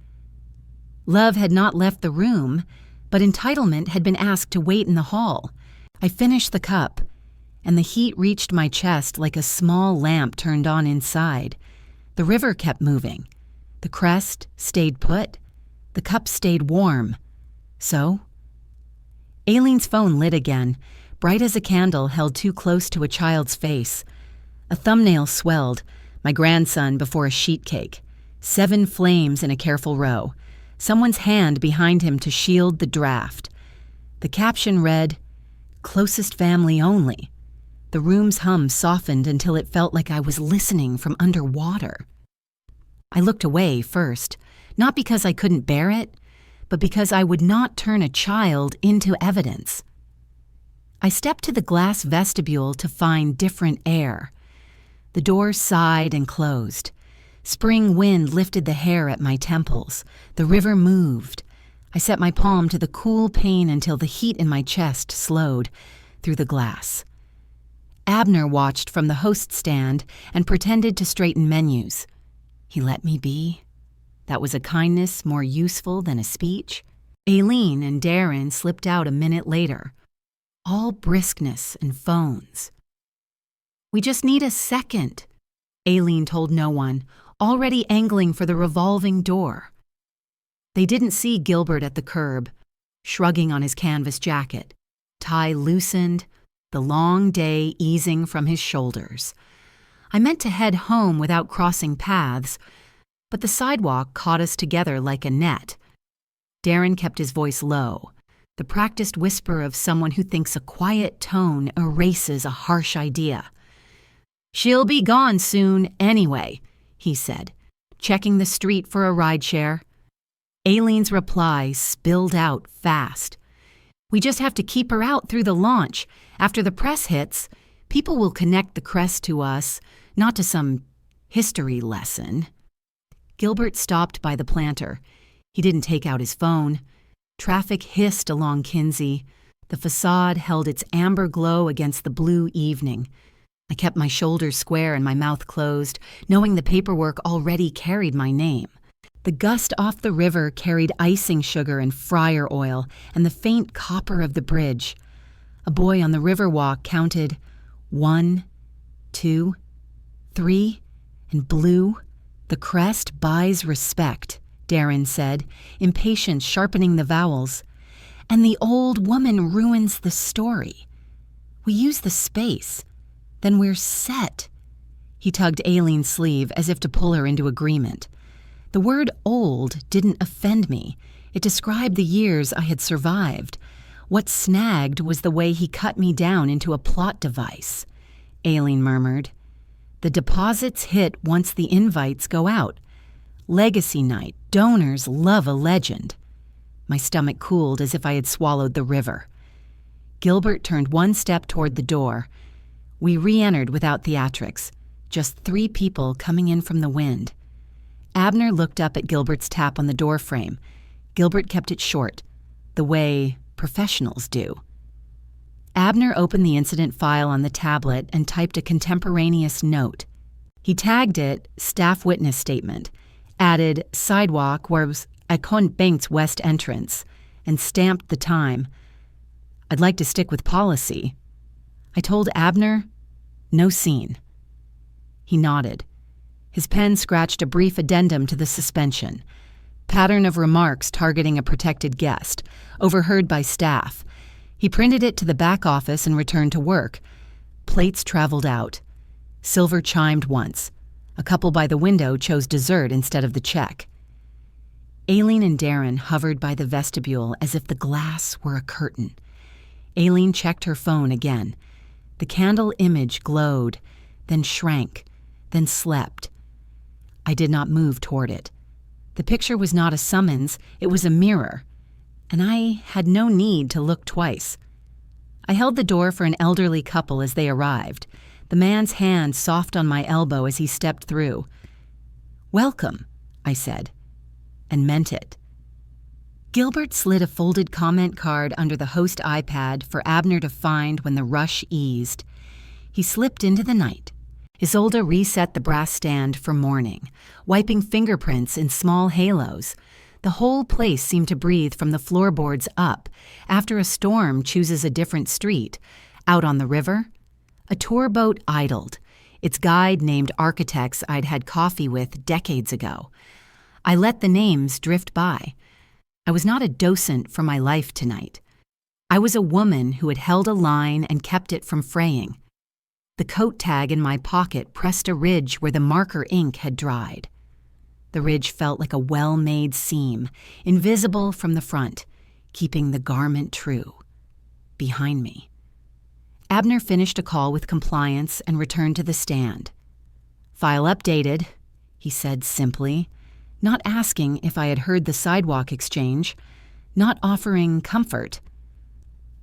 Love had not left the room, but entitlement had been asked to wait in the hall. I finished the cup, and the heat reached my chest like a small lamp turned on inside. The river kept moving. The crest stayed put. The cup stayed warm. So? Aileen's phone lit again, bright as a candle held too close to a child's face. A thumbnail swelled, my grandson before a sheet cake. 7 flames in a careful row. Someone's hand behind him to shield the draft. The caption read, "Closest family only." The room's hum softened until it felt like I was listening from underwater. I looked away first, not because I couldn't bear it, but because I would not turn a child into evidence. I stepped to the glass vestibule to find different air. The door sighed and closed. Spring wind lifted the hair at my temples. The river moved. I set my palm to the cool pain until the heat in my chest slowed through the glass. Abner watched from the host stand and pretended to straighten menus. He let me be. That was a kindness more useful than a speech. Aileen and Darren slipped out a minute later, all briskness and phones. "We just need a second," Aileen told no one, already angling for the revolving door. They didn't see Gilbert at the curb, shrugging on his canvas jacket, tie loosened, the long day easing from his shoulders. I meant to head home without crossing paths, but the sidewalk caught us together like a net. Darren kept his voice low, the practiced whisper of someone who thinks a quiet tone erases a harsh idea. "She'll be gone soon anyway," he said, checking the street for a rideshare. Aileen's reply spilled out fast. "We just have to keep her out through the launch. After the press hits, people will connect the crest to us, not to some history lesson." Gilbert stopped by the planter. He didn't take out his phone. Traffic hissed along Kinsey. The facade held its amber glow against the blue evening. I kept my shoulders square and my mouth closed, knowing the paperwork already carried my name. The gust off the river carried icing sugar and fryer oil and the faint copper of the bridge. A boy on the riverwalk counted 1, 2, 3, and blew. "The crest buys respect," Darren said, impatience sharpening the vowels. "And the old woman ruins the story. We use the space. Then we're set." He tugged Aileen's sleeve as if to pull her into agreement. The word old didn't offend me. It described the years I had survived. What snagged was the way he cut me down into a plot device. Aileen murmured, "The deposits hit once the invites go out. Legacy night. Donors love a legend." My stomach cooled as if I had swallowed the river. Gilbert turned one step toward the door. We re-entered without theatrics, just 3 people coming in from the wind. Abner looked up at Gilbert's tap on the doorframe. Gilbert kept it short, the way professionals do. Abner opened the incident file on the tablet and typed a contemporaneous note. He tagged it "Staff Witness Statement," added "Sidewalk was at Con Bank's west entrance," and stamped the time. "I'd like to stick with policy." I told Abner, "No scene." He nodded. His pen scratched a brief addendum to the suspension. Pattern of remarks targeting a protected guest, overheard by staff. He printed it to the back office and returned to work. Plates traveled out. Silver chimed once. A couple by the window chose dessert instead of the check. Aileen and Darren hovered by the vestibule as if the glass were a curtain. Aileen checked her phone again. The candle image glowed, then shrank, then slept. I did not move toward it. The picture was not a summons, it was a mirror, and I had no need to look twice. I held the door for an elderly couple as they arrived, the man's hand soft on my elbow as he stepped through. "Welcome," I said, and meant it. Gilbert slid a folded comment card under the host iPad for Abner to find when the rush eased. He slipped into the night. Isolde reset the brass stand for morning, wiping fingerprints in small halos. The whole place seemed to breathe from the floorboards up. After a storm chooses a different street. Out on the river, a tour boat idled, its guide named architects I'd had coffee with decades ago. I let the names drift by. I was not a docent for my life tonight. I was a woman who had held a line and kept it from fraying. The coat tag in my pocket pressed a ridge where the marker ink had dried. The ridge felt like a well-made seam, invisible from the front, keeping the garment true. Behind me. Abner finished a call with compliance and returned to the stand. "File updated," he said simply, not asking if I had heard the sidewalk exchange, not offering comfort.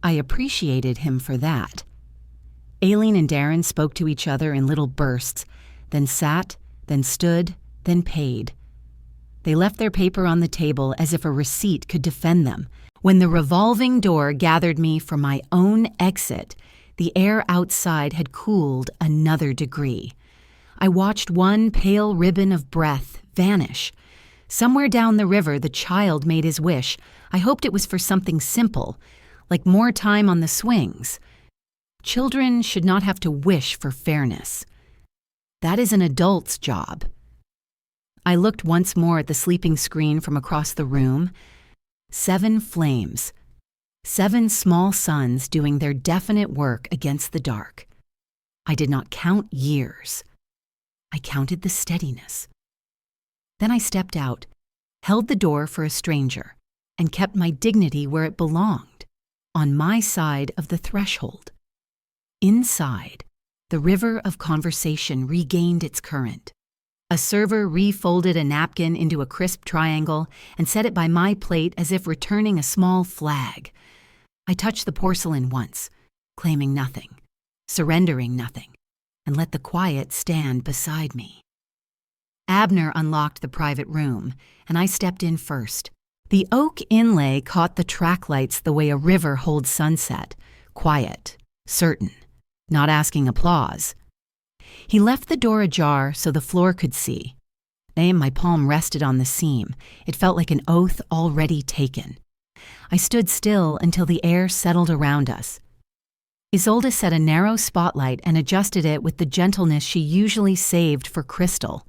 I appreciated him for that. Aileen and Darren spoke to each other in little bursts, then sat, then stood, then paid. They left their paper on the table as if a receipt could defend them. When the revolving door gathered me for my own exit, the air outside had cooled another degree. I watched one pale ribbon of breath vanish. Somewhere down the river, the child made his wish. I hoped it was for something simple, like more time on the swings. Children should not have to wish for fairness. That is an adult's job. I looked once more at the sleeping screen from across the room. 7 flames. 7 small suns doing their definite work against the dark. I did not count years. I counted the steadiness. Then I stepped out, held the door for a stranger, and kept my dignity where it belonged, on my side of the threshold. Inside, the river of conversation regained its current. A server refolded a napkin into a crisp triangle and set it by my plate as if returning a small flag. I touched the porcelain once, claiming nothing, surrendering nothing, and let the quiet stand beside me. Abner unlocked the private room, and I stepped in first. The oak inlay caught the track lights the way a river holds sunset, quiet, certain, not asking applause. He left the door ajar so the floor could see. My palm rested on the seam. It felt like an oath already taken. I stood still until the air settled around us. Isolde set a narrow spotlight and adjusted it with the gentleness she usually saved for Crystal.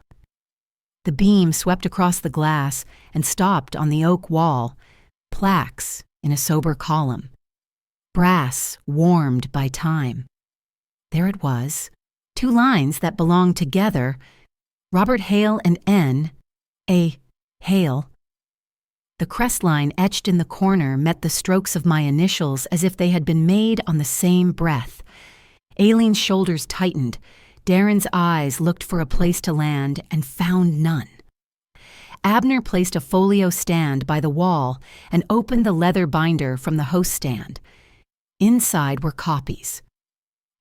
The beam swept across the glass and stopped on the oak wall, plaques in a sober column. Brass warmed by time. There it was, 2 lines that belonged together, Robert Hale and N. A. Hale. The crest line etched in the corner met the strokes of my initials as if they had been made on the same breath. Aileen's shoulders tightened. Darren's eyes looked for a place to land and found none. Abner placed a folio stand by the wall and opened the leather binder from the host stand. Inside were copies,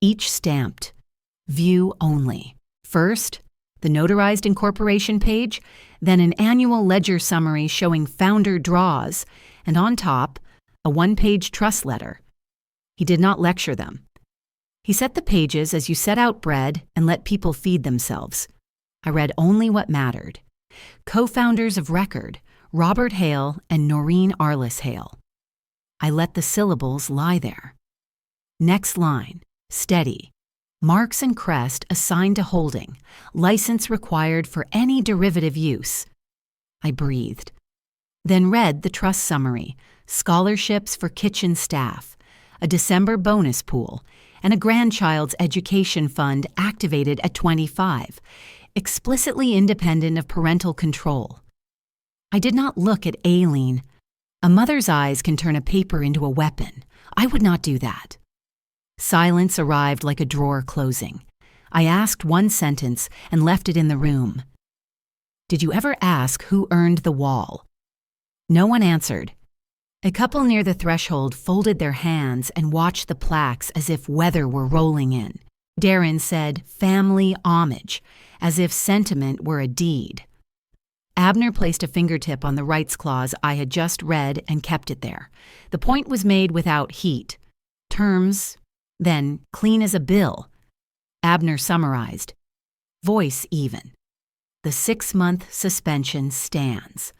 each stamped, view only. First, the notarized incorporation page, then an annual ledger summary showing founder draws, and on top, a 1-page trust letter. He did not lecture them. He set the pages as you set out bread and let people feed themselves. I read only what mattered. Co-founders of record, Robert Hale and Noreen Arliss Hale. I let the syllables lie there. Next line, steady. Marks and crest assigned to holding, license required for any derivative use. I breathed. Then read the trust summary, scholarships for kitchen staff, a December bonus pool, and a grandchild's education fund activated at 25, explicitly independent of parental control. I did not look at Aileen. A mother's eyes can turn a paper into a weapon. I would not do that. Silence arrived like a drawer closing. I asked one sentence and left it in the room. Did you ever ask who earned the wall? No one answered. A couple near the threshold folded their hands and watched the plaques as if weather were rolling in. Darren said, "Family homage," as if sentiment were a deed. Abner placed a fingertip on the rights clause I had just read and kept it there. The point was made without heat. Terms, then clean as a bill. Abner summarized. Voice even. The 6-month suspension stands.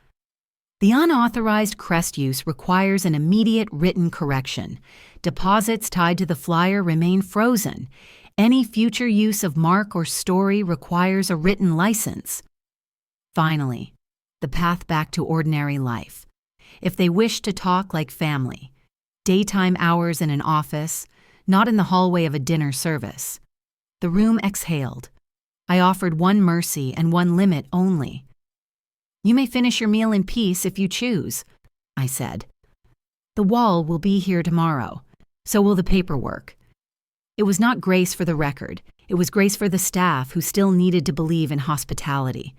The unauthorized crest use requires an immediate written correction. Deposits tied to the flyer remain frozen. Any future use of mark or story requires a written license. Finally, the path back to ordinary life. If they wish to talk like family, daytime hours in an office, not in the hallway of a dinner service. The room exhaled. I offered one mercy and one limit only. You may finish your meal in peace if you choose, I said. The wall will be here tomorrow. So will the paperwork. It was not grace for the record. It was grace for the staff who still needed to believe in hospitality.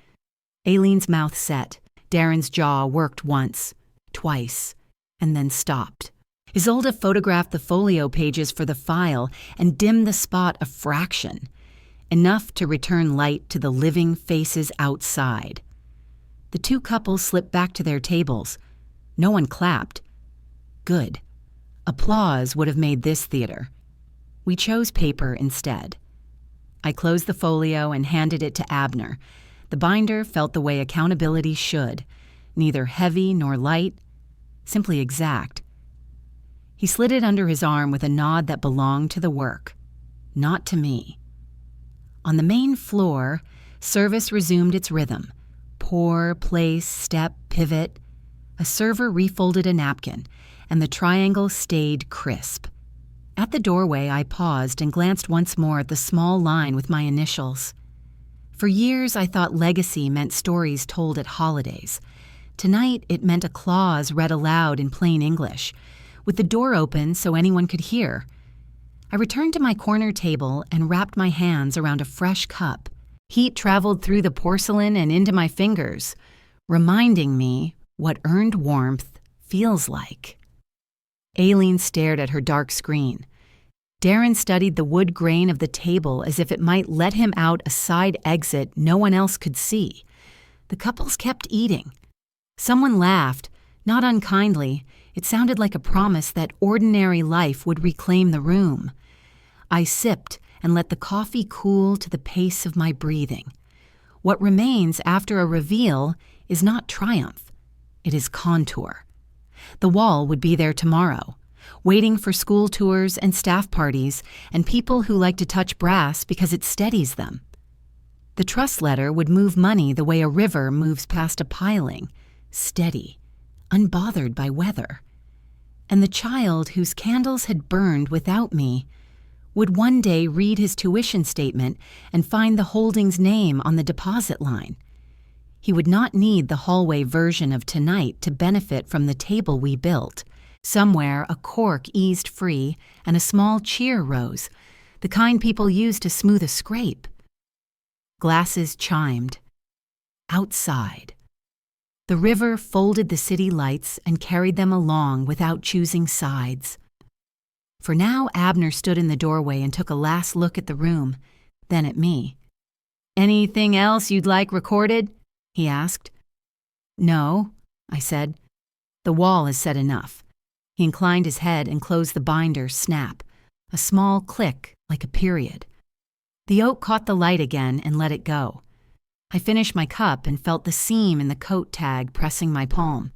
Aileen's mouth set. Darren's jaw worked once, twice, and then stopped. Isolde photographed the folio pages for the file and dimmed the spot a fraction, enough to return light to the living faces outside. The 2 couples slipped back to their tables. No one clapped. Good. Applause would have made this theater. We chose paper instead. I closed the folio and handed it to Abner. The binder felt the way accountability should, neither heavy nor light, simply exact. He slid it under his arm with a nod that belonged to the work, not to me. On the main floor, service resumed its rhythm. Pour, place, step, pivot. A server refolded a napkin, and the triangle stayed crisp. At the doorway, I paused and glanced once more at the small line with my initials. For years, I thought legacy meant stories told at holidays. Tonight, it meant a clause read aloud in plain English, with the door open so anyone could hear. I returned to my corner table and wrapped my hands around a fresh cup. Heat traveled through the porcelain and into my fingers, reminding me what earned warmth feels like. Aileen stared at her dark screen. Darren studied the wood grain of the table as if it might let him out a side exit no one else could see. The couples kept eating. Someone laughed, not unkindly. It sounded like a promise that ordinary life would reclaim the room. I sipped and let the coffee cool to the pace of my breathing. What remains after a reveal is not triumph. It is contour. The wall would be there tomorrow, waiting for school tours and staff parties and people who like to touch brass because it steadies them. The trust letter would move money the way a river moves past a piling, steady, unbothered by weather. And the child whose candles had burned without me would one day read his tuition statement and find the holding's name on the deposit line. He would not need the hallway version of tonight to benefit from the table we built. Somewhere a cork eased free and a small cheer rose, the kind people use to smooth a scrape. Glasses chimed. Outside. The river folded the city lights and carried them along without choosing sides. For now, Abner stood in the doorway and took a last look at the room, then at me. "Anything else you'd like recorded?" he asked. "No," I said. "The wall has said enough." He inclined his head and closed the binder, snap. A small click, like a period. The oak caught the light again and let it go. I finished my cup and felt the seam in the coat tag pressing my palm.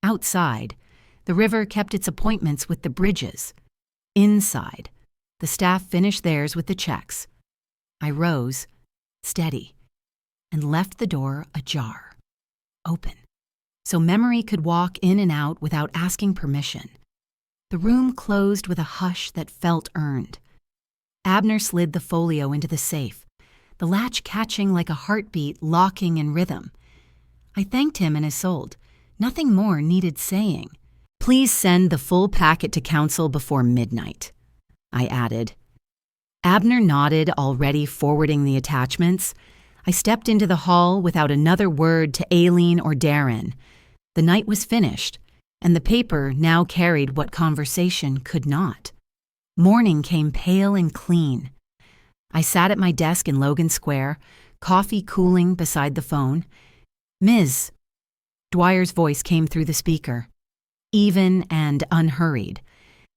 Outside, the river kept its appointments with the bridges. Inside, the staff finished theirs with the checks. I rose, steady, and left the door ajar, open, so memory could walk in and out without asking permission. The room closed with a hush that felt earned. Abner slid the folio into the safe, the latch catching like a heartbeat locking in rhythm. I thanked him and Isolde. Nothing more needed saying. "Please send the full packet to council before midnight," I added. Abner nodded, already forwarding the attachments. I stepped into the hall without another word to Aileen or Darren. The night was finished, and the paper now carried what conversation could not. Morning came pale and clean. I sat at my desk in Logan Square, coffee cooling beside the phone. "Ms." Dwyer's voice came through the speaker, even and unhurried.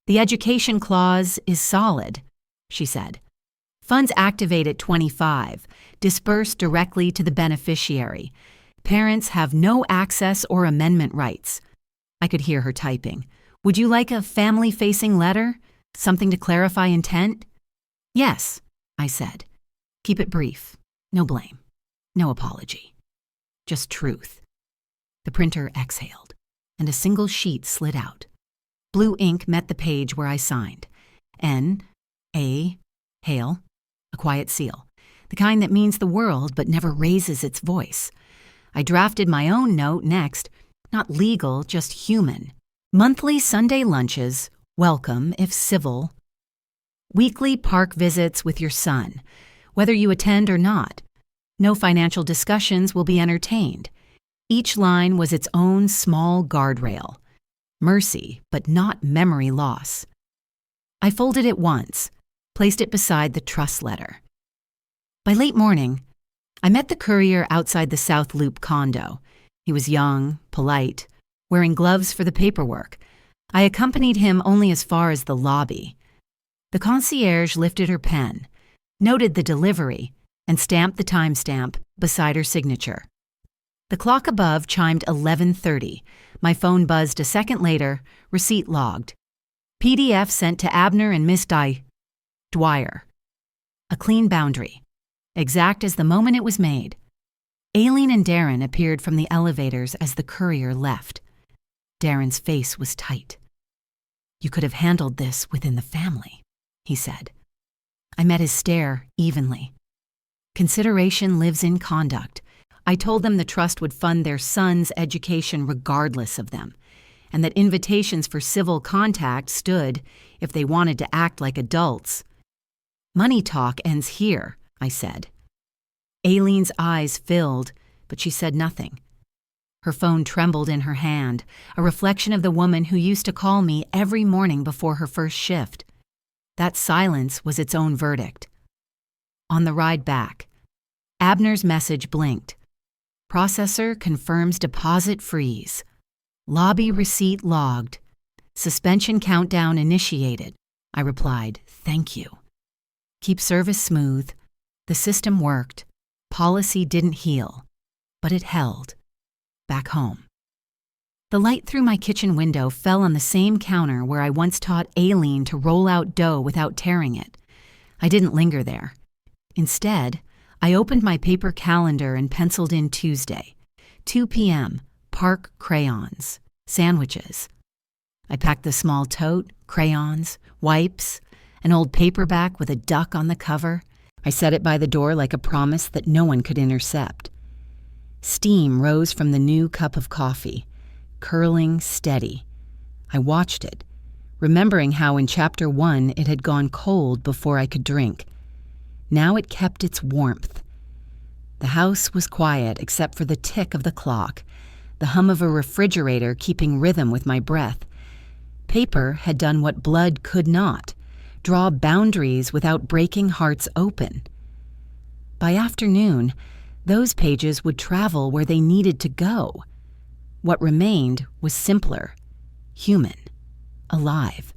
"The education clause is solid," she said. "Funds activate at 25, dispersed directly to the beneficiary. Parents have no access or amendment rights." I could hear her typing. "Would you like a family-facing letter? Something to clarify intent?" "Yes," I said. "Keep it brief. No blame. No apology. Just truth." The printer exhaled, and a single sheet slid out. Blue ink met the page where I signed. N.A. Hale. A quiet seal. The kind that means the world but never raises its voice. I drafted my own note next. Not legal, just human. Monthly Sunday lunches. Welcome, if civil. Weekly park visits with your son, whether you attend or not. No financial discussions will be entertained. Each line was its own small guardrail. Mercy, but not memory loss. I folded it once, placed it beside the trust letter. By late morning, I met the courier outside the South Loop condo. He was young, polite, wearing gloves for the paperwork. I accompanied him only as far as the lobby. The concierge lifted her pen, noted the delivery, and stamped the timestamp beside her signature. The clock above chimed 11:30. My phone buzzed a second later, receipt logged. PDF sent to Abner and Miss Dwyer. A clean boundary, exact as the moment it was made. Aileen and Darren appeared from the elevators as the courier left. Darren's face was tight. "You could have handled this within the family," he said. I met his stare evenly. Consideration lives in conduct. I told them the trust would fund their son's education regardless of them. and that invitations for civil contact stood if they wanted to act like adults. Money talk ends here, I said. Aileen's eyes filled, but she said nothing. Her phone trembled in her hand, a reflection of the woman who used to call me every morning before her first shift. That silence was its own verdict. On the ride back, Abner's message blinked. Processor confirms deposit freeze. Lobby receipt logged. Suspension countdown initiated. I replied, "Thank you." Keep service smooth. The system worked. Policy didn't heal, but it held. Back home. The light through my kitchen window fell on the same counter where I once taught Aileen to roll out dough without tearing it. I didn't linger there. Instead, I opened my paper calendar and penciled in Tuesday, 2 p.m., park crayons, sandwiches. I packed the small tote, crayons, wipes, an old paperback with a duck on the cover. I set it by the door like a promise that no one could intercept. Steam rose from the new cup of coffee, curling steady. I watched it, remembering how in Chapter 1 it had gone cold before I could drink. Now it kept its warmth. The house was quiet except for the tick of the clock, the hum of a refrigerator keeping rhythm with my breath. Paper had done what blood could not, draw boundaries without breaking hearts open. By afternoon, those pages would travel where they needed to go. What remained was simpler, human, alive.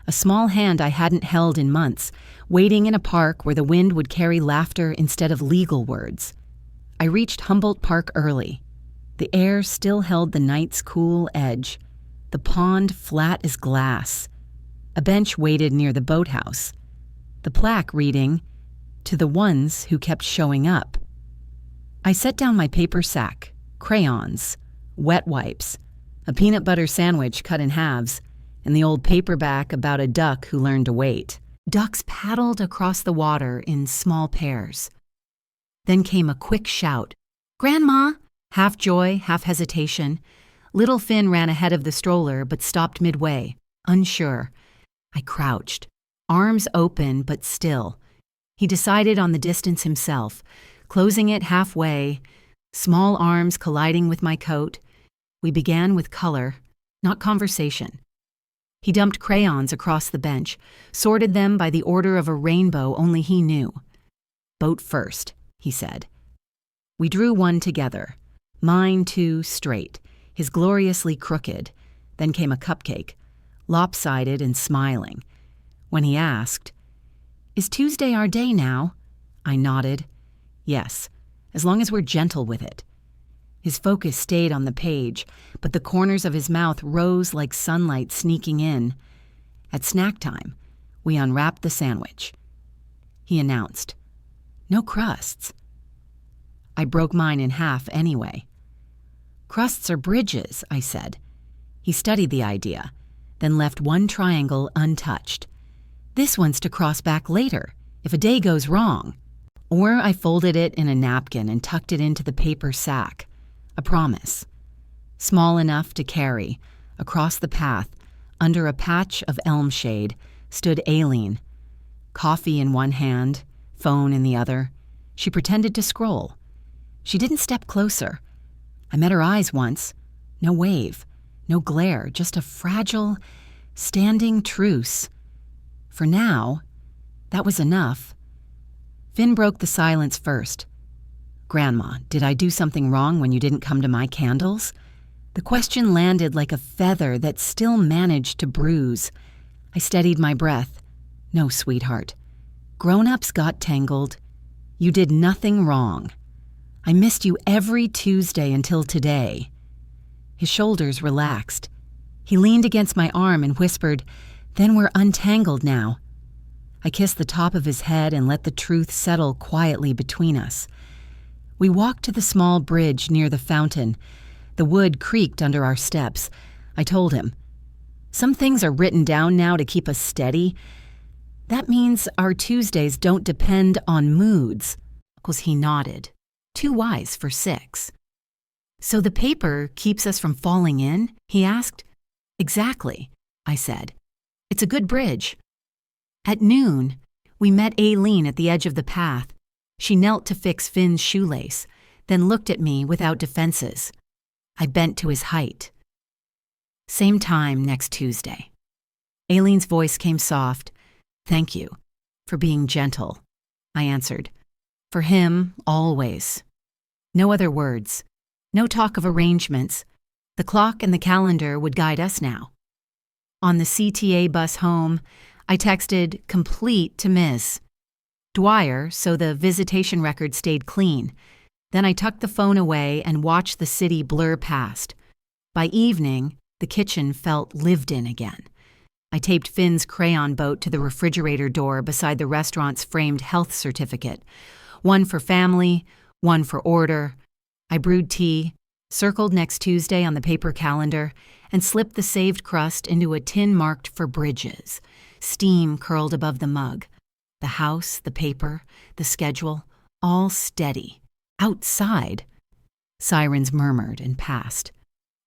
A small hand I hadn't held in months, waiting in a park where the wind would carry laughter instead of legal words. I reached Humboldt Park early. The air still held the night's cool edge, the pond flat as glass. A bench waited near the boathouse, the plaque reading, "To the ones who kept showing up." I set down my paper sack, crayons, wet wipes, a peanut butter sandwich cut in halves, and the old paperback about a duck who learned to wait. Ducks paddled across the water in small pairs. Then came a quick shout, "Grandma!" Half joy, half hesitation. Little Finn ran ahead of the stroller but stopped midway, unsure. I crouched, arms open but still. He decided on the distance himself, closing it halfway, small arms colliding with my coat. We began with color, not conversation. He dumped crayons across the bench, sorted them by the order of a rainbow only he knew. "Boat first," he said. We drew one together, mine too straight, his gloriously crooked. Then came a cupcake, lopsided and smiling. When he asked, "Is Tuesday our day now?" I nodded. "Yes, as long as we're gentle with it." His focus stayed on the page, but the corners of his mouth rose like sunlight sneaking in. At snack time, we unwrapped the sandwich. He announced, "No crusts." I broke mine in half anyway. "Crusts are bridges," I said. He studied the idea, then left one triangle untouched. "This one's to cross back later, if a day goes wrong." Or I folded it in a napkin and tucked it into the paper sack. A promise. Small enough to carry, across the path, under a patch of elm shade, stood Aileen. Coffee in one hand, phone in the other. She pretended to scroll. She didn't step closer. I met her eyes once. No wave, no glare, just a fragile, standing truce. For now, that was enough. Finn broke the silence first. "Grandma, did I do something wrong when you didn't come to my candles?" The question landed like a feather that still managed to bruise. I steadied my breath. "No, sweetheart. Grown-ups got tangled. You did nothing wrong. I missed you every Tuesday until today." His shoulders relaxed. He leaned against my arm and whispered, "Then we're untangled now." I kissed the top of his head and let the truth settle quietly between us. We walked to the small bridge near the fountain. The wood creaked under our steps. I told him, "Some things are written down now to keep us steady. That means our Tuesdays don't depend on moods." He nodded. Too wise for 6. "So the paper keeps us from falling in?" he asked. Exactly, I said. It's a good bridge. At noon, we met Aileen at the edge of the path. She knelt to fix Finn's shoelace, then looked at me without defenses. I bent to his height. Same time next Tuesday. Aileen's voice came soft. Thank you for being gentle, I answered. For him, always. No other words. No talk of arrangements. The clock and the calendar would guide us now. On the CTA bus home, I texted complete to Ms. Dwyer so the visitation record stayed clean. Then I tucked the phone away and watched the city blur past. By evening, the kitchen felt lived in again. I taped Finn's crayon boat to the refrigerator door beside the restaurant's framed health certificate. One for family, one for order. I brewed tea, circled next Tuesday on the paper calendar, and slipped the saved crust into a tin marked for bridges. Steam curled above the mug. The house, the paper, the schedule, all steady. Outside, sirens murmured and passed.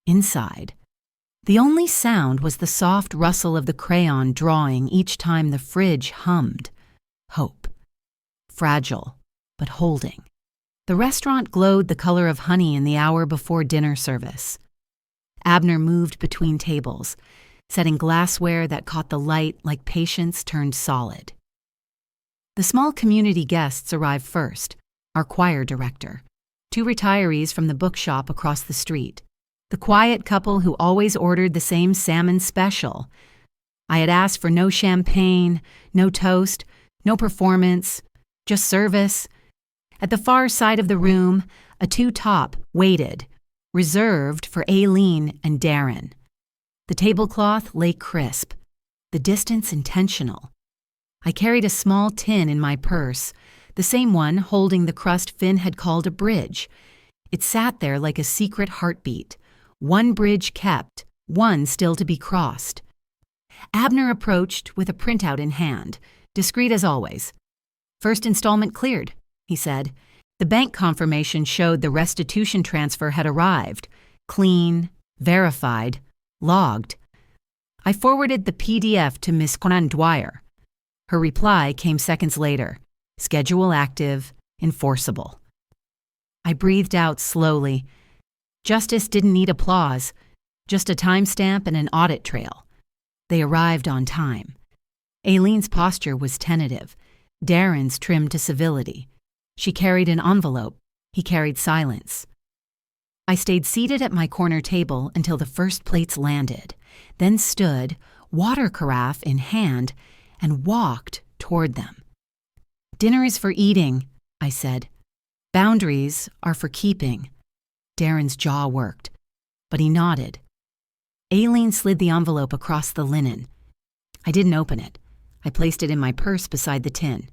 Inside, the only sound was the soft rustle of the crayon drawing each time the fridge hummed. Hope. Fragile, but holding. The restaurant glowed the color of honey in the hour before dinner service. Abner moved between tables, setting glassware that caught the light like patience turned solid. The small community guests arrived first, our choir director, 2 retirees from the bookshop across the street, the quiet couple who always ordered the same salmon special. I had asked for no champagne, no toast, no performance, just service. At the far side of the room, a 2-top waited, reserved for Aileen and Darren. The tablecloth lay crisp, the distance intentional. I carried a small tin in my purse, the same one holding the crust Finn had called a bridge. It sat there like a secret heartbeat. One bridge kept, one still to be crossed. Abner approached with a printout in hand, discreet as always. First installment cleared, he said. The bank confirmation showed the restitution transfer had arrived. Clean, verified, logged. I forwarded the PDF to Miss Conan Dwyer. Her reply came seconds later. Schedule active, enforceable. I breathed out slowly. Justice didn't need applause, just a timestamp and an audit trail. They arrived on time. Aileen's posture was tentative. Darren's trimmed to civility. She carried an envelope. He carried silence. I stayed seated at my corner table until the first plates landed, then stood, water carafe in hand, and walked toward them. Dinner is for eating, I said. Boundaries are for keeping. Darren's jaw worked, but he nodded. Aileen slid the envelope across the linen. I didn't open it. I placed it in my purse beside the tin.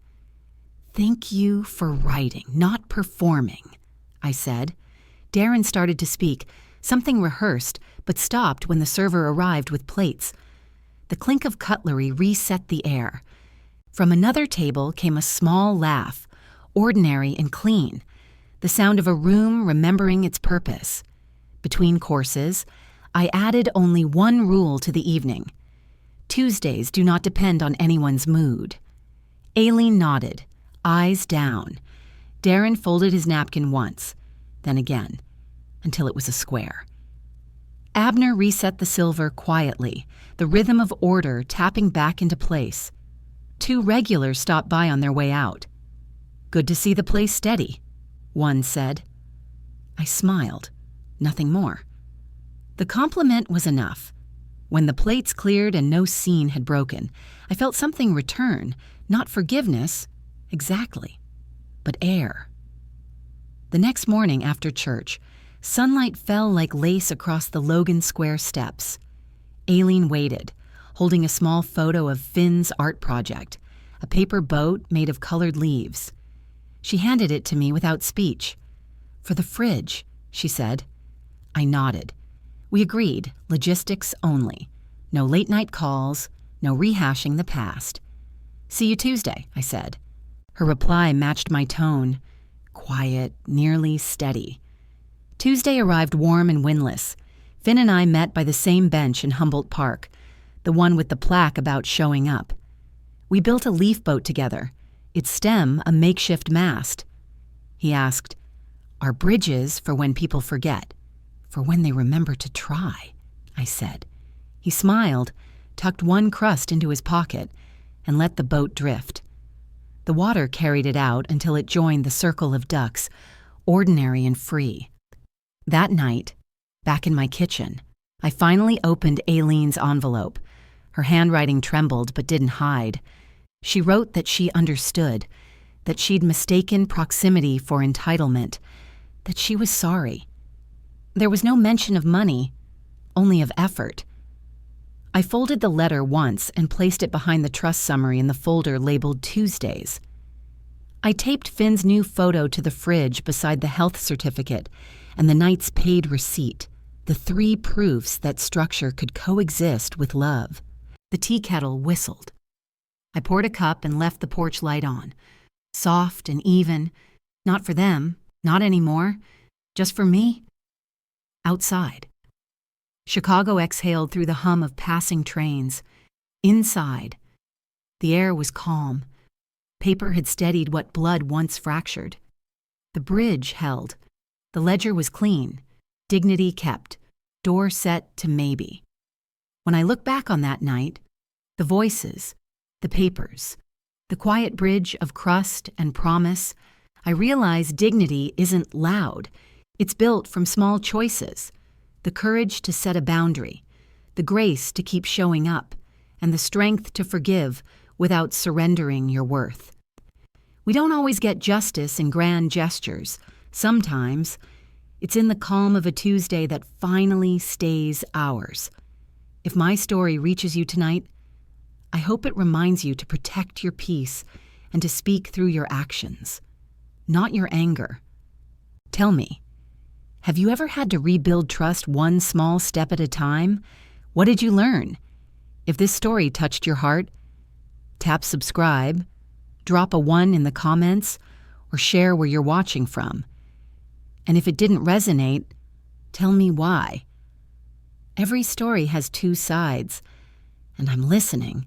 Thank you for writing, not performing, I said. Darren started to speak, something rehearsed, but stopped when the server arrived with plates. The clink of cutlery reset the air. From another table came a small laugh, ordinary and clean, the sound of a room remembering its purpose. Between courses, I added only one rule to the evening. Tuesdays do not depend on anyone's mood. Aileen nodded, eyes down. Darren folded his napkin once, then again, until it was a square. Abner reset the silver quietly, the rhythm of order tapping back into place. 2 regulars stopped by on their way out. Good to see the place steady, one said. I smiled, nothing more. The compliment was enough. When the plates cleared and no scene had broken, I felt something return, not forgiveness, exactly, but air. The next morning after church, sunlight fell like lace across the Logan Square steps. Aileen waited, holding a small photo of Finn's art project, a paper boat made of colored leaves. She handed it to me without speech. For the fridge, she said. I nodded. We agreed, logistics only. No late-night calls, no rehashing the past. See you Tuesday, I said. Her reply matched my tone. Quiet, nearly steady. Tuesday arrived warm and windless. Finn and I met by the same bench in Humboldt Park, the one with the plaque about showing up. We built a leaf boat together, its stem a makeshift mast. He asked, "Are bridges for when people forget, for when they remember to try?" I said. He smiled, tucked one crust into his pocket, and let the boat drift. The water carried it out until it joined the circle of ducks, ordinary and free. That night, back in my kitchen, I finally opened Aileen's envelope. Her handwriting trembled but didn't hide. She wrote that she understood, that she'd mistaken proximity for entitlement, that she was sorry. There was no mention of money, only of effort. I folded the letter once and placed it behind the trust summary in the folder labeled Tuesdays. I taped Finn's new photo to the fridge beside the health certificate and the night's paid receipt, the 3 proofs that structure could coexist with love. The tea kettle whistled. I poured a cup and left the porch light on, soft and even, not for them, not anymore, just for me. Outside. Chicago exhaled through the hum of passing trains. Inside. The air was calm. Paper had steadied what blood once fractured. The bridge held. The ledger was clean. Dignity kept. Door set to maybe. When I look back on that night, the voices, the papers, the quiet bridge of crust and promise, I realize dignity isn't loud. It's built from small choices. The courage to set a boundary, the grace to keep showing up, and the strength to forgive without surrendering your worth. We don't always get justice in grand gestures. Sometimes it's in the calm of a Tuesday that finally stays ours. If my story reaches you tonight, I hope it reminds you to protect your peace and to speak through your actions, not your anger. Tell me, have you ever had to rebuild trust one small step at a time? What did you learn? If this story touched your heart, tap subscribe, drop a 1 in the comments, or share where you're watching from. And if it didn't resonate, tell me why. Every story has 2 sides, and I'm listening.